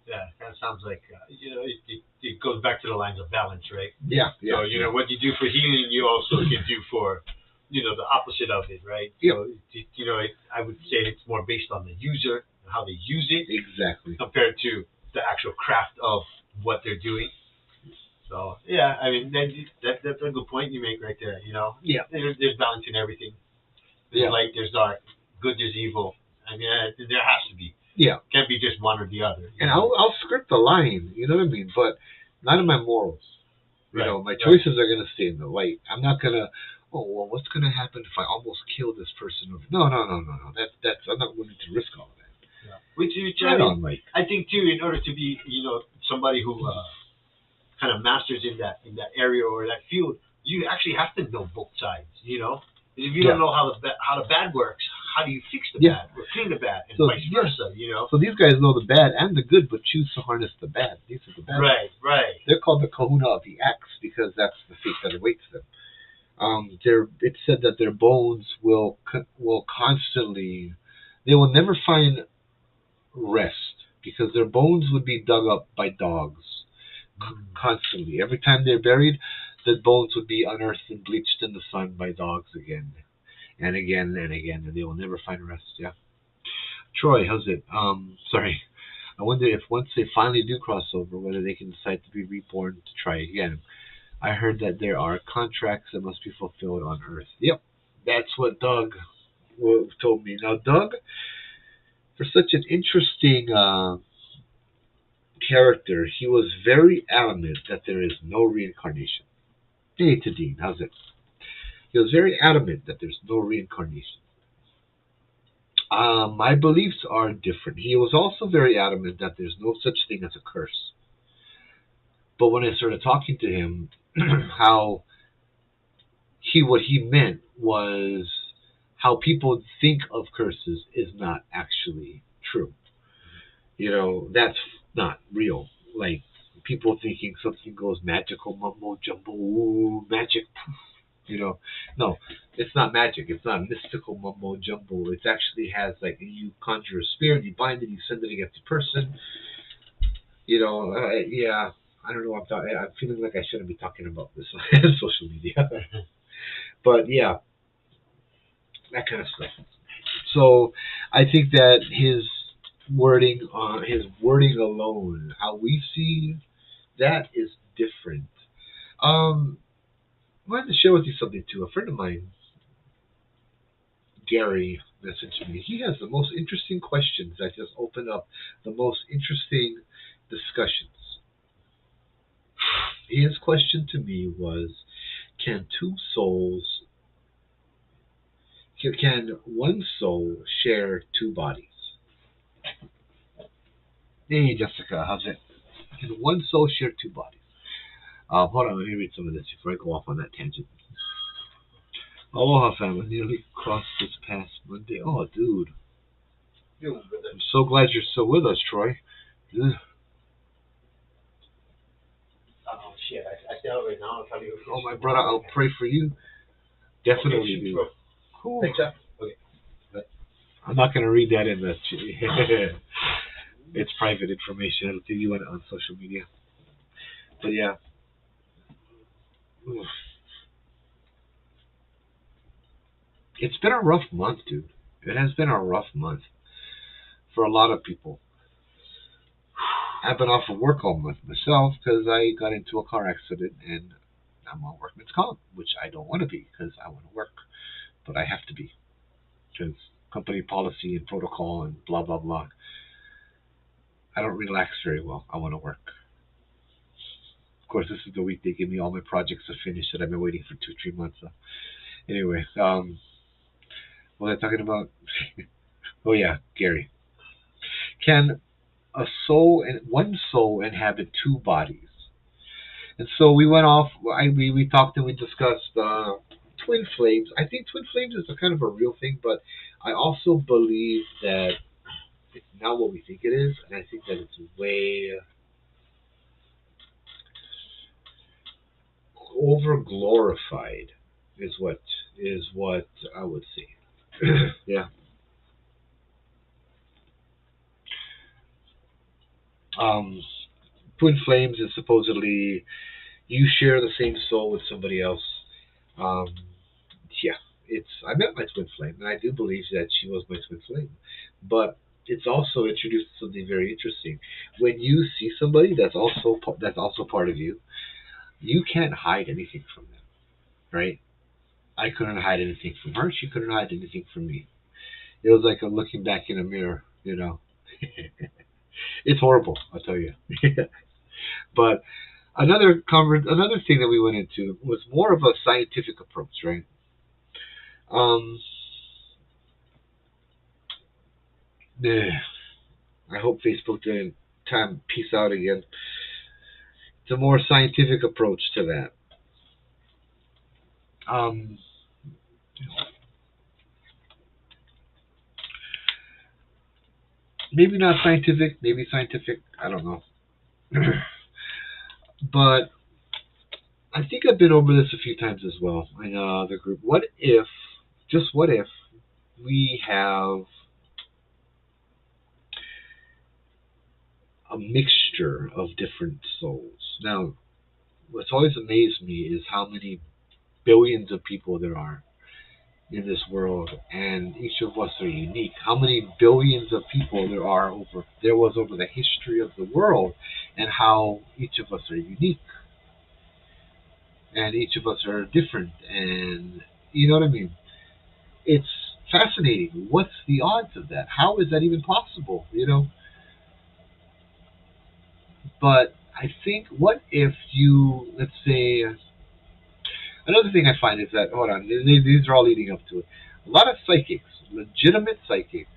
Yeah, kind of sounds like it goes back to the lines of balance, right? Yeah. So what you do for healing, you also can do for the opposite of it, right? Yeah. So I would say it's more based on the user and how they use it, exactly, compared to the actual craft of what they're doing. So yeah, I mean that's a good point you make right there. Yeah. There's balance in everything. There's light, there's dark, good, there's evil. I mean, there has to be. Yeah. Can't be just one or the other. And I'll script the line, you know what I mean? But not in my morals. You know, my choices are going to stay in the light. I'm not going to, what's going to happen if I almost kill this person? No. That's I'm not willing to risk all of that. Yeah. Which I think too, in order to be, somebody who kind of masters in that area or that field, you actually have to know both sides. If you don't know how the bad works, how do you fix the bad or clean the bad, and vice versa? So these guys know the bad and the good, but choose to harness the bad. These are the bad. Right. They're called the Kahuna of the axe because that's the fate that awaits them. It's said that their bones will constantly, they will never find rest because their bones would be dug up by dogs constantly. Every time they're buried, the bones would be unearthed and bleached in the sun by dogs again and again and again, and they will never find rest. Yeah. Troy, how's it? Sorry. I wonder if once they finally do cross over, whether they can decide to be reborn to try again. I heard that there are contracts that must be fulfilled on Earth. Yep. That's what Doug told me. Now, Doug, for such an interesting character, he was very adamant that there is no reincarnation. Hey, Tadine, how's it? He was very adamant that there's no reincarnation. My beliefs are different. He was also very adamant that there's no such thing as a curse. But when I started talking to him, how what he meant was how people think of curses is not actually true. That's not real. Like people thinking something goes magical, mumbo jumbo, ooh, magic. You know, no, it's not magic. It's not mystical mumbo jumbo. It actually has like you conjure a spirit, you bind it, you send it against a person. Yeah. I don't know. I'm feeling like I shouldn't be talking about this on social media, but yeah, that kind of stuff. So I think that his wording alone, how we see that is different. I wanted to share with you something too. A friend of mine, Gary, messaged me. He has the most interesting questions that just open up the most interesting discussions. His question to me was, can two souls, can one soul share two bodies? Hey, Jessica, how's it? Can one soul share two bodies? Hold on, let me read some of this before I go off on that tangent. Aloha, family. Nearly crossed this past Monday. Oh, dude. I'm so glad you're still with us, Troy. Oh shit! I stay out right now. I'll tell you. Oh, my brother, I'll pray for you. Definitely, dude. Cool. Thanks, sir. Okay. I'm not going to read that in the. It's private information. I'll give you on social media. But yeah. It's been a rough month, dude. It has been a rough month for a lot of people. I've been off of work all month myself because I got into a car accident and I'm on workman's comp, which I don't want to be because I want to work, but I have to be because company policy and protocol and blah blah blah. I don't relax very well. I want to work. Of course, this is the week they give me all my projects to finish that I've been waiting for 2 3 months. So anyway, what was I talking about? Oh yeah, Gary. Can a soul and one soul inhabit two bodies? And so we went off. We talked and we discussed twin flames. I think twin flames is a kind of a real thing, but I also believe that it's not what we think it is, and I think that it's way over glorified. Is what I would say. Yeah. Um, twin flames is supposedly you share the same soul with somebody else. Um, yeah, I met my twin flame, and I do believe that she was my twin flame. But it's also introduced something very interesting. When you see somebody that's also part of you, you can't hide anything from them, right? I couldn't hide anything from her. She couldn't hide anything from me. It was like a looking back in a mirror. It's horrible, I'll tell you. But another thing that we went into was more of a scientific approach, right? Um, I hope Facebook didn't time peace out again. It's a more scientific approach to that. Um, maybe not scientific, maybe scientific. I don't know. But I think I've been over this a few times as well in the group. What if, we have a mixture of different souls? Now, what's always amazed me is how many billions of people there are in this world, and each of us are unique. How many billions of people there was over the history of the world, and how each of us are unique, and each of us are different, and you know what I mean? It's fascinating. What's the odds of that? How is that even possible? But I think, what if you, let's say, another thing I find is that, hold on, these are all leading up to it. A lot of psychics, legitimate psychics,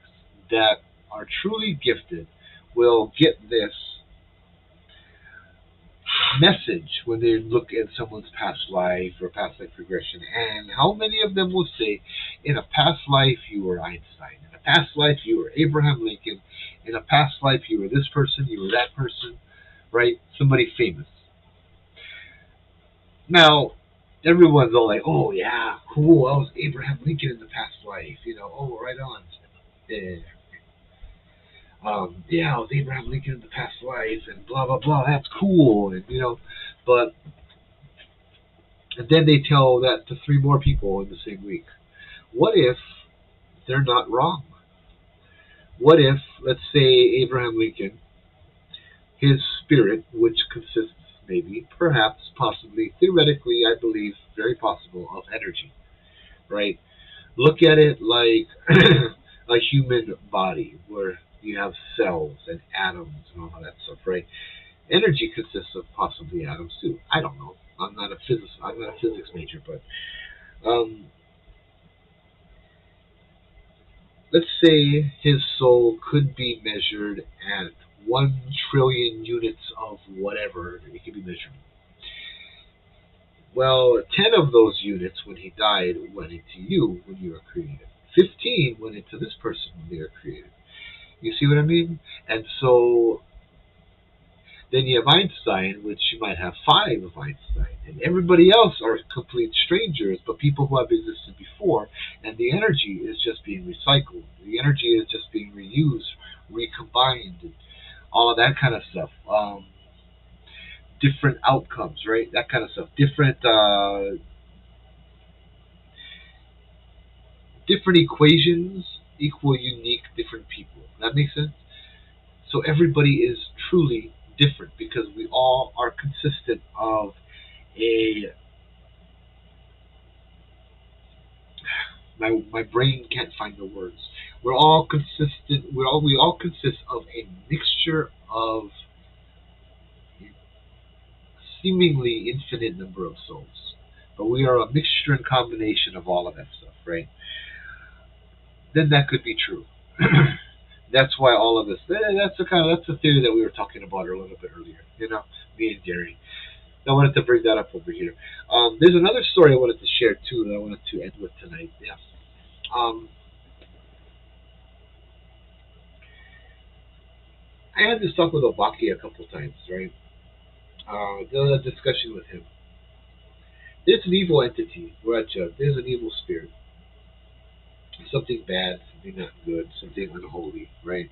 that are truly gifted will get this message when they look at someone's past life or past life regression. And how many of them will say, in a past life you were Einstein, in a past life you were Abraham Lincoln, in a past life you were this person, you were that person, right? Somebody famous. Now, everyone's all like, oh yeah, cool, I was Abraham Lincoln in the past life, oh, right on. Yeah. Yeah, I was Abraham Lincoln in the past life, and blah blah blah. That's cool, and but and then they tell that to three more people in the same week. What if they're not wrong? What if, let's say, Abraham Lincoln, his spirit, which consists maybe, perhaps, possibly, theoretically, I believe, very possible, of energy, right? Look at it like a human body, where you have cells and atoms and all that stuff, right? Energy consists of possibly atoms too. I don't know. I'm not a physics major, but um, let's say his soul could be measured at 1 trillion units of whatever it could be measured. Well, 10 of those units when he died went into you when you were created. 15 went into this person when they were created. You see what I mean? And so then you have Einstein, which you might have 5 of Einstein, and everybody else are complete strangers, but people who have existed before, and the energy is just being recycled. The energy is just being reused, recombined, and all of that kind of stuff. Different outcomes, right? That kind of stuff. Different equations equal unique different people. That makes sense? So everybody is truly different because we all are consistent of a my brain can't find the words. We're all consistent. We all consist of a mixture of seemingly infinite number of souls, but we are a mixture and combination of all of that stuff, right? Then that could be true. That's why all of this. That's the theory that we were talking about a little bit earlier. Me and Gary. I wanted to bring that up over here. There's another story I wanted to share too that I wanted to end with tonight. Yeah. Um, I had this talk with Obaki a couple times, right? Did a discussion with him. There's an evil entity, Raja. There's an evil spirit. Something bad, something not good, something unholy, right?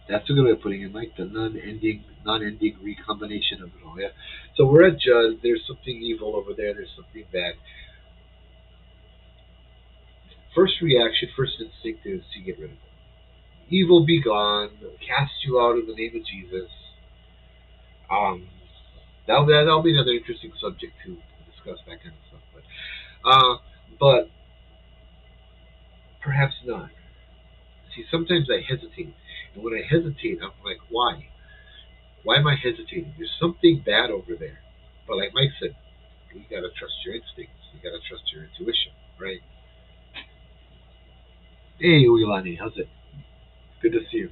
That's a good way of putting it, Mike. The non-ending recombination of it all. Yeah. So we're at Judd. There's something evil over there. There's something bad. First reaction, first instinct is to get rid of it. Evil be gone. Cast you out in the name of Jesus. Um, that'll be another interesting subject to discuss that kind of stuff. But perhaps not. See, sometimes I hesitate, and when I hesitate, I'm like, why? Why am I hesitating? There's something bad over there. But like Mike said, you gotta trust your instincts. You gotta trust your intuition, right? Hey, Uilani, how's it? Good to see you.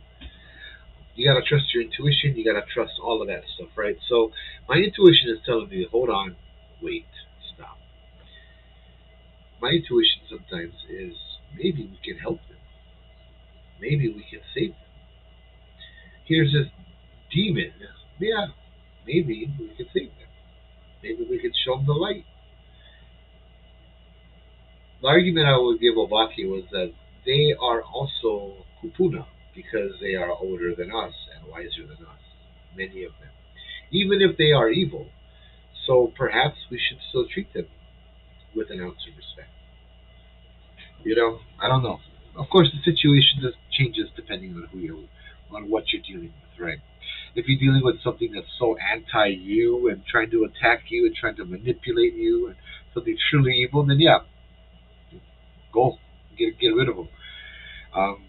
You gotta trust your intuition. You gotta trust all of that stuff, right? So my intuition is telling me, hold on, wait, stop. My intuition sometimes is maybe we can help them. Maybe we can save them. Here's this demon. Yeah, maybe we can save them. Maybe we can show them the light. The argument I would give Obaki was that they are also kupuna because they are older than us and wiser than us, many of them. Even if they are evil, so perhaps we should still treat them with an ounce of respect. I don't know. Of course, the situation just changes depending on on what you're dealing with, right? If you're dealing with something that's so anti you and trying to attack you and trying to manipulate you and something truly evil, then yeah, go get rid of them. Um,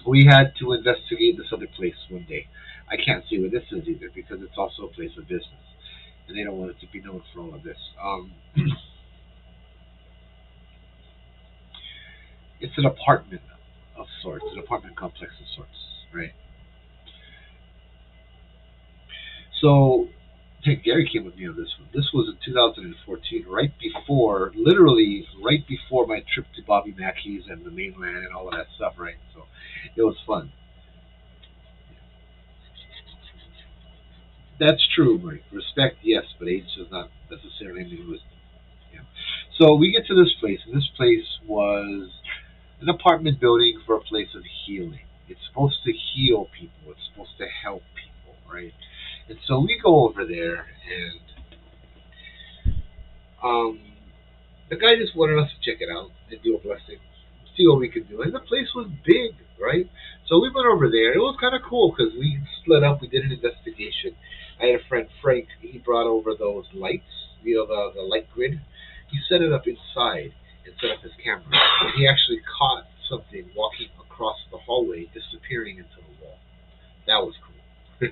we had to investigate this other place one day. I can't say where this is either because it's also a place of business, and they don't want it to be known for all of this. It's an apartment of sorts, an apartment complex of sorts, right? So, hey, Gary came with me on this one. This was in 2014, right before, literally right before my trip to Bobby Mackey's and the mainland and all of that stuff, right? So, it was fun. That's true, Mike. Respect, yes, but age does not necessarily mean wisdom. Yeah. So we get to this place, and this place was an apartment building for a place of healing. It's supposed to heal people. It's supposed to help people, right? And so we go over there, and um, the guy just wanted us to check it out and do a blessing, see what we could do. And the place was big, right? So we went over there. It was kind of cool because we split up. We did an investigation. I had a friend, Frank. He brought over those lights, the light grid. He set it up inside and set up his camera. And he actually caught something walking across the hallway, disappearing into the wall. That was cool.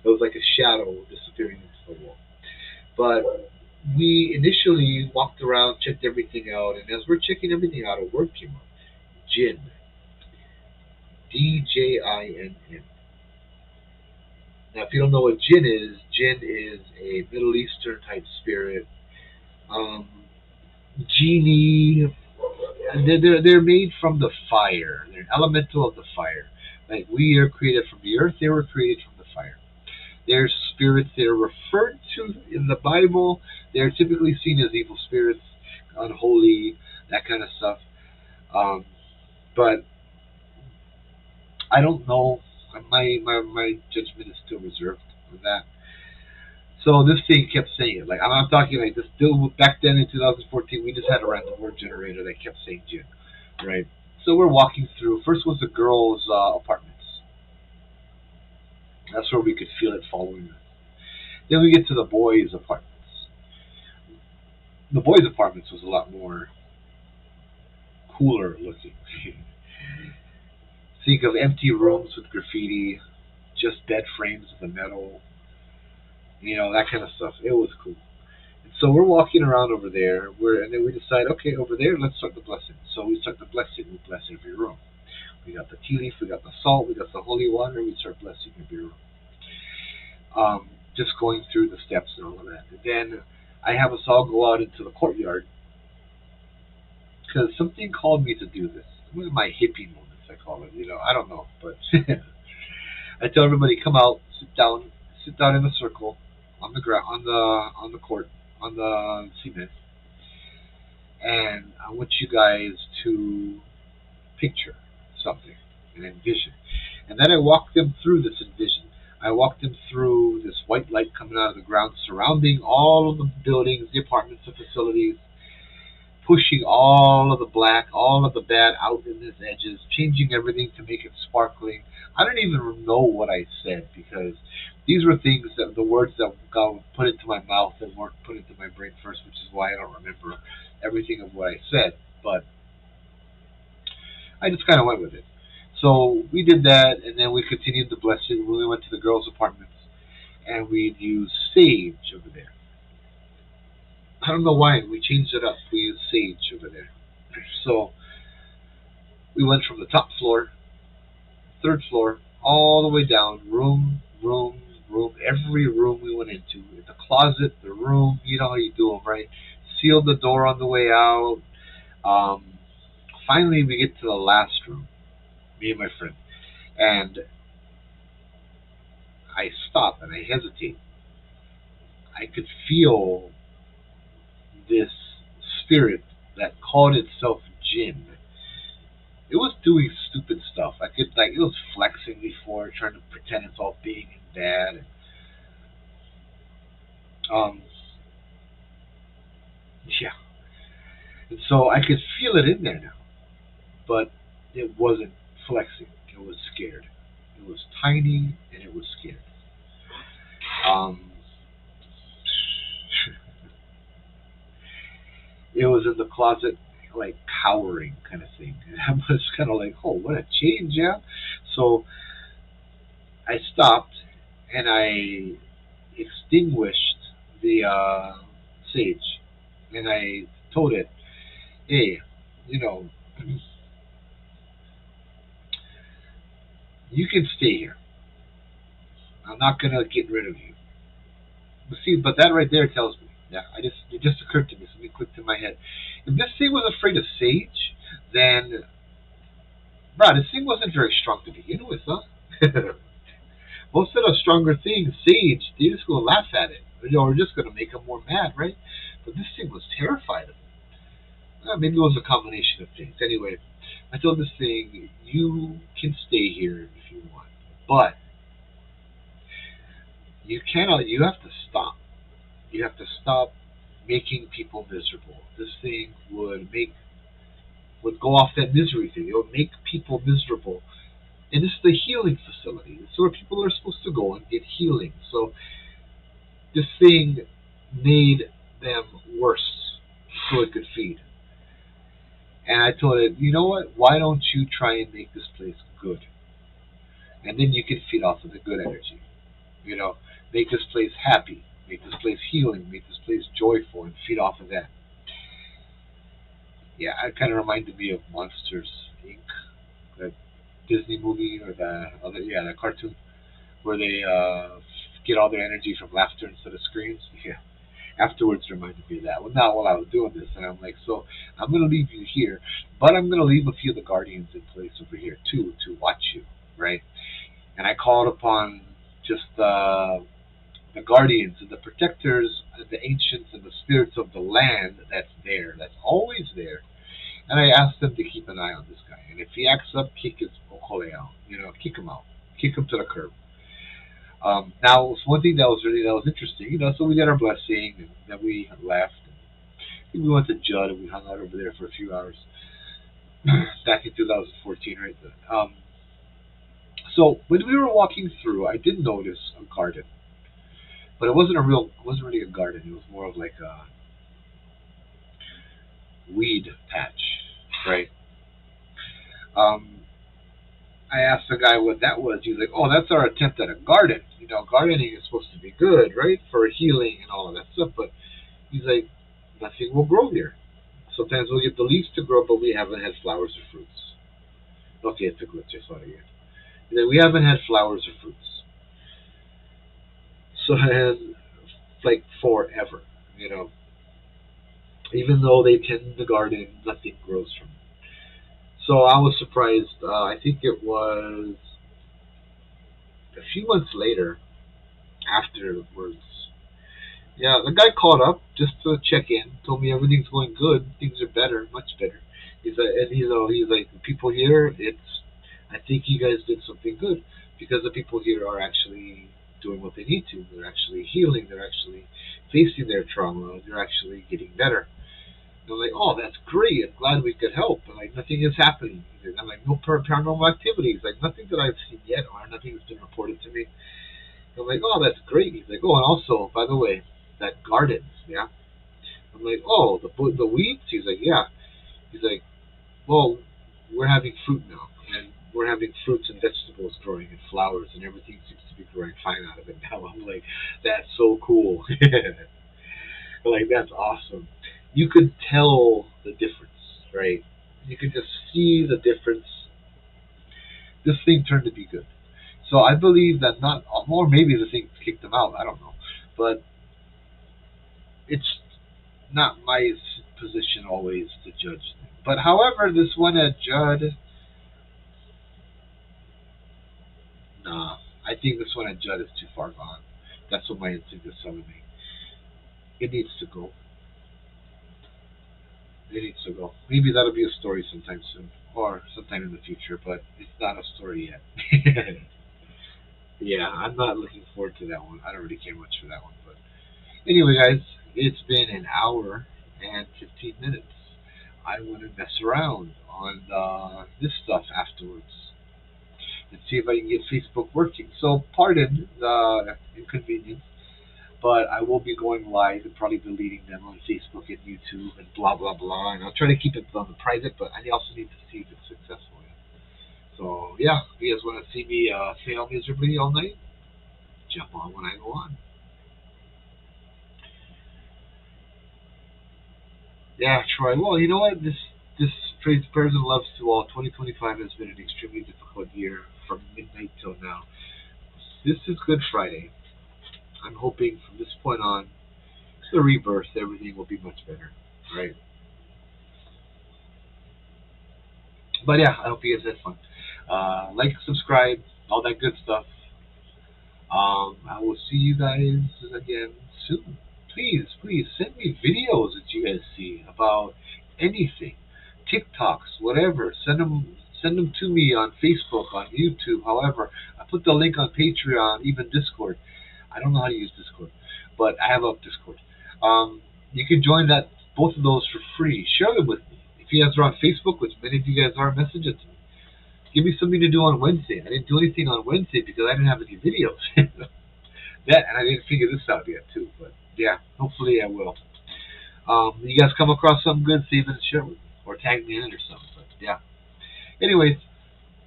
It was like a shadow disappearing into the wall. But we initially walked around, checked everything out, and as we're checking everything out, a word came up. Jinn. Djinn. Now, if you don't know what jinn is a Middle Eastern type spirit. Um, Genie. They're made from the fire. They're an elemental of the fire. Like we are created from the earth, they were created from the fire. They're spirits that are referred to in the Bible. They're typically seen as evil spirits, unholy, that kind of stuff. Um, but I don't know. My judgment is still reserved on that. So this thing kept saying it. Like I'm not talking like this. Still back then in 2014, we just had a random word generator that kept saying June, right? So we're walking through. First was the girls' apartments. That's where we could feel it following us. Then we get to the boys' apartments. The boys' apartments was a lot more cooler looking. Think of empty rooms with graffiti, just bed frames with the metal, that kind of stuff. It was cool. And so we're walking around over there, and then we decide, okay, over there, let's start the blessing. So we start the blessing. We bless every room. We got the tea leaf, we got the salt, we got the holy water. We start blessing every room. Just going through the steps and all of that. And then I have us all go out into the courtyard because something called me to do this. One of my hippie moments, I call it. I don't know, but I tell everybody, come out, sit down in a circle on the ground, on the court, on the cement, and I want you guys to picture something and envision. And then I walk them through this envision. I walk them through this white light coming out of the ground, surrounding all of the buildings, the apartments, the facilities, pushing all of the black, all of the bad out in its edges, changing everything to make it sparkling. I don't even know what I said because these were things that the words that God put into my mouth that weren't put into my brain first, which is why I don't remember everything of what I said. But I just kind of went with it. So we did that, and then we continued the blessing when we went to the girls' apartments, and we'd use sage over there. I don't know why we changed it up. We used sage over there. So we went from the top floor, third floor, all the way down, room, room, room, every room we went into, the closet, the room, you know how you do them, right? Sealed the door on the way out. Um, Finally, we get to the last room, me and my friend, and I stop and I hesitate. I could feel this spirit that called itself Jinn. It was doing stupid stuff. It was flexing before, trying to pretend it's all big and bad. Um, yeah. And so I could feel it in there now, but it wasn't flexing. It was scared. It was tiny and it was scared. Um, it was in the closet, like cowering kind of thing. And I was kind of like, oh, what a change, yeah. So I stopped and I extinguished the sage, and I told it, hey, you know, You can stay here. I'm not gonna get rid of you. But see, but that right there tells me. Yeah, it just occurred to me. Something clicked in my head. If this thing was afraid of Sage, then, bruh, this thing wasn't very strong to begin with, huh? Most of the stronger things, Sage, they just gonna laugh at it. Or just gonna make him more mad, right? But this thing was terrified of it. Maybe it was a combination of things. Anyway, I told this thing, you can stay here if you want, but you cannot. You have to stop. You have to stop making people miserable. This thing would go off that misery thing. It would make people miserable. And this is the healing facility. This is where people are supposed to go and get healing. So this thing made them worse so it could feed. And I told it, you know what? Why don't you try and make this place good? And then you can feed off of the good energy. You know, make this place happy, make this place healing, make this place joyful, and feed off of that. Yeah, it kind of reminded me of Monsters Inc., that Disney movie, or the cartoon where they get all their energy from laughter instead of screams. Yeah, afterwards reminded me of that. Well, not while I was doing this, and I'm like, so I'm gonna leave you here, but I'm gonna leave a few of the guardians in place over here too to watch you, right? And I called upon just the guardians and the protectors and the ancients and the spirits of the land that's there, that's always there. And I asked them to keep an eye on this guy. And if he acts up, kick his okole out. Kick him out. Kick him to the curb. Now, one thing that was interesting, so we did our blessing, and then we left. And we went to Judd, and we hung out over there for a few hours. Back in 2014, right? So when we were walking through, I did notice a garden. But it wasn't really a garden. It was more of like a weed patch, right? Um, I asked the guy what that was. He's like, "Oh, that's our attempt at a garden. Gardening is supposed to be good, right, for healing and all of that stuff." But he's like, "Nothing will grow here. Sometimes we'll get the leaves to grow, but we haven't had flowers or fruits." Okay, it's a glitch. I saw it again. He's like, "We haven't had flowers or fruits." So, and like forever, you know. Even though they tend the garden, nothing grows from it. So I was surprised. I think it was a few months later, afterwards. Yeah, the guy called up just to check in. Told me everything's going good. Things are better, much better. He's like, and he's like, the people here. I think you guys did something good because the people here are actually doing what they need to. They're actually healing. They're actually facing their trauma. They're actually getting better. They're like, "Oh, that's great. I'm glad we could help." And like, nothing is happening. And I'm like, "No paranormal activities. Like, nothing that I've seen yet, or nothing that's been reported to me." I'm like, "Oh, that's great." He's like, "Oh, and also, by the way, that gardens, yeah." I'm like, "Oh, the weeds." He's like, "Yeah." He's like, "Well, we're having fruit now, and we're having fruits and vegetables growing and flowers, and everything seems to be growing fine out of it now." I'm like, "That's so cool." Like, that's awesome. You could tell the difference, right? You could just see the difference. This thing turned to be good. So I believe that not, or maybe the thing kicked them out. I don't know, but it's not my position always to judge them. But however, this one at Judd, nah, I think this one at Judd is too far gone. That's what my instinct is telling me. It needs to go. It needs to go. Maybe that'll be a story sometime soon, or sometime in the future, but it's not a story yet. Yeah, I'm not looking forward to that one. I don't really care much for that one. But anyway, guys, it's been an hour and 15 minutes. I want to mess around on this stuff afterwards and see if I can get Facebook working. So, pardon the inconvenience, but I will be going live and probably deleting them on Facebook and YouTube and blah blah blah. And I'll try to keep it on the private, but I also need to see if it's successful. So yeah, if you guys want to see me fail miserably all night, jump on when I go on. Yeah, Troy. Well, you know what? This Prayers and loves to all. 2025 has been an extremely difficult year from midnight till now. This is Good Friday. I'm hoping from this point on, the rebirth, everything will be much better. Right? But yeah, I hope you guys had fun. Like, subscribe, all that good stuff. I will see you guys again soon. Please, please send me videos that you guys see about anything, TikToks, whatever. Send them to me on Facebook, on YouTube. However, I put the link on Patreon, even Discord. I don't know how to use Discord, but I have up Discord. You can join that both of those for free. Share them with me. If you guys are on Facebook, which many of you guys are, message it to me. Give me something to do on Wednesday. I didn't do anything on Wednesday because I didn't have any videos. That, and I didn't figure this out yet too. But yeah, hopefully I will. You guys come across something good, save it and share it with me, or tag me in it or something. But yeah. Anyways,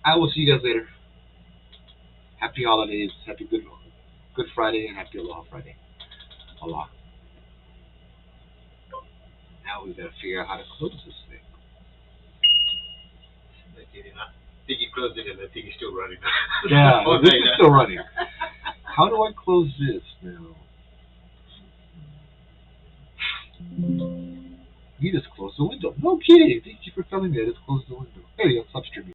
I will see you guys later. Happy holidays, happy Good Friday, and happy Aloha Friday. Aloha. Now we gotta figure out how to close this thing. I think you closed it and I think you're still running. Yeah, this is still running. How do I close this now? You just closed the window. No kidding. Thank you for telling me I just closed the window. There you go. Stop streaming.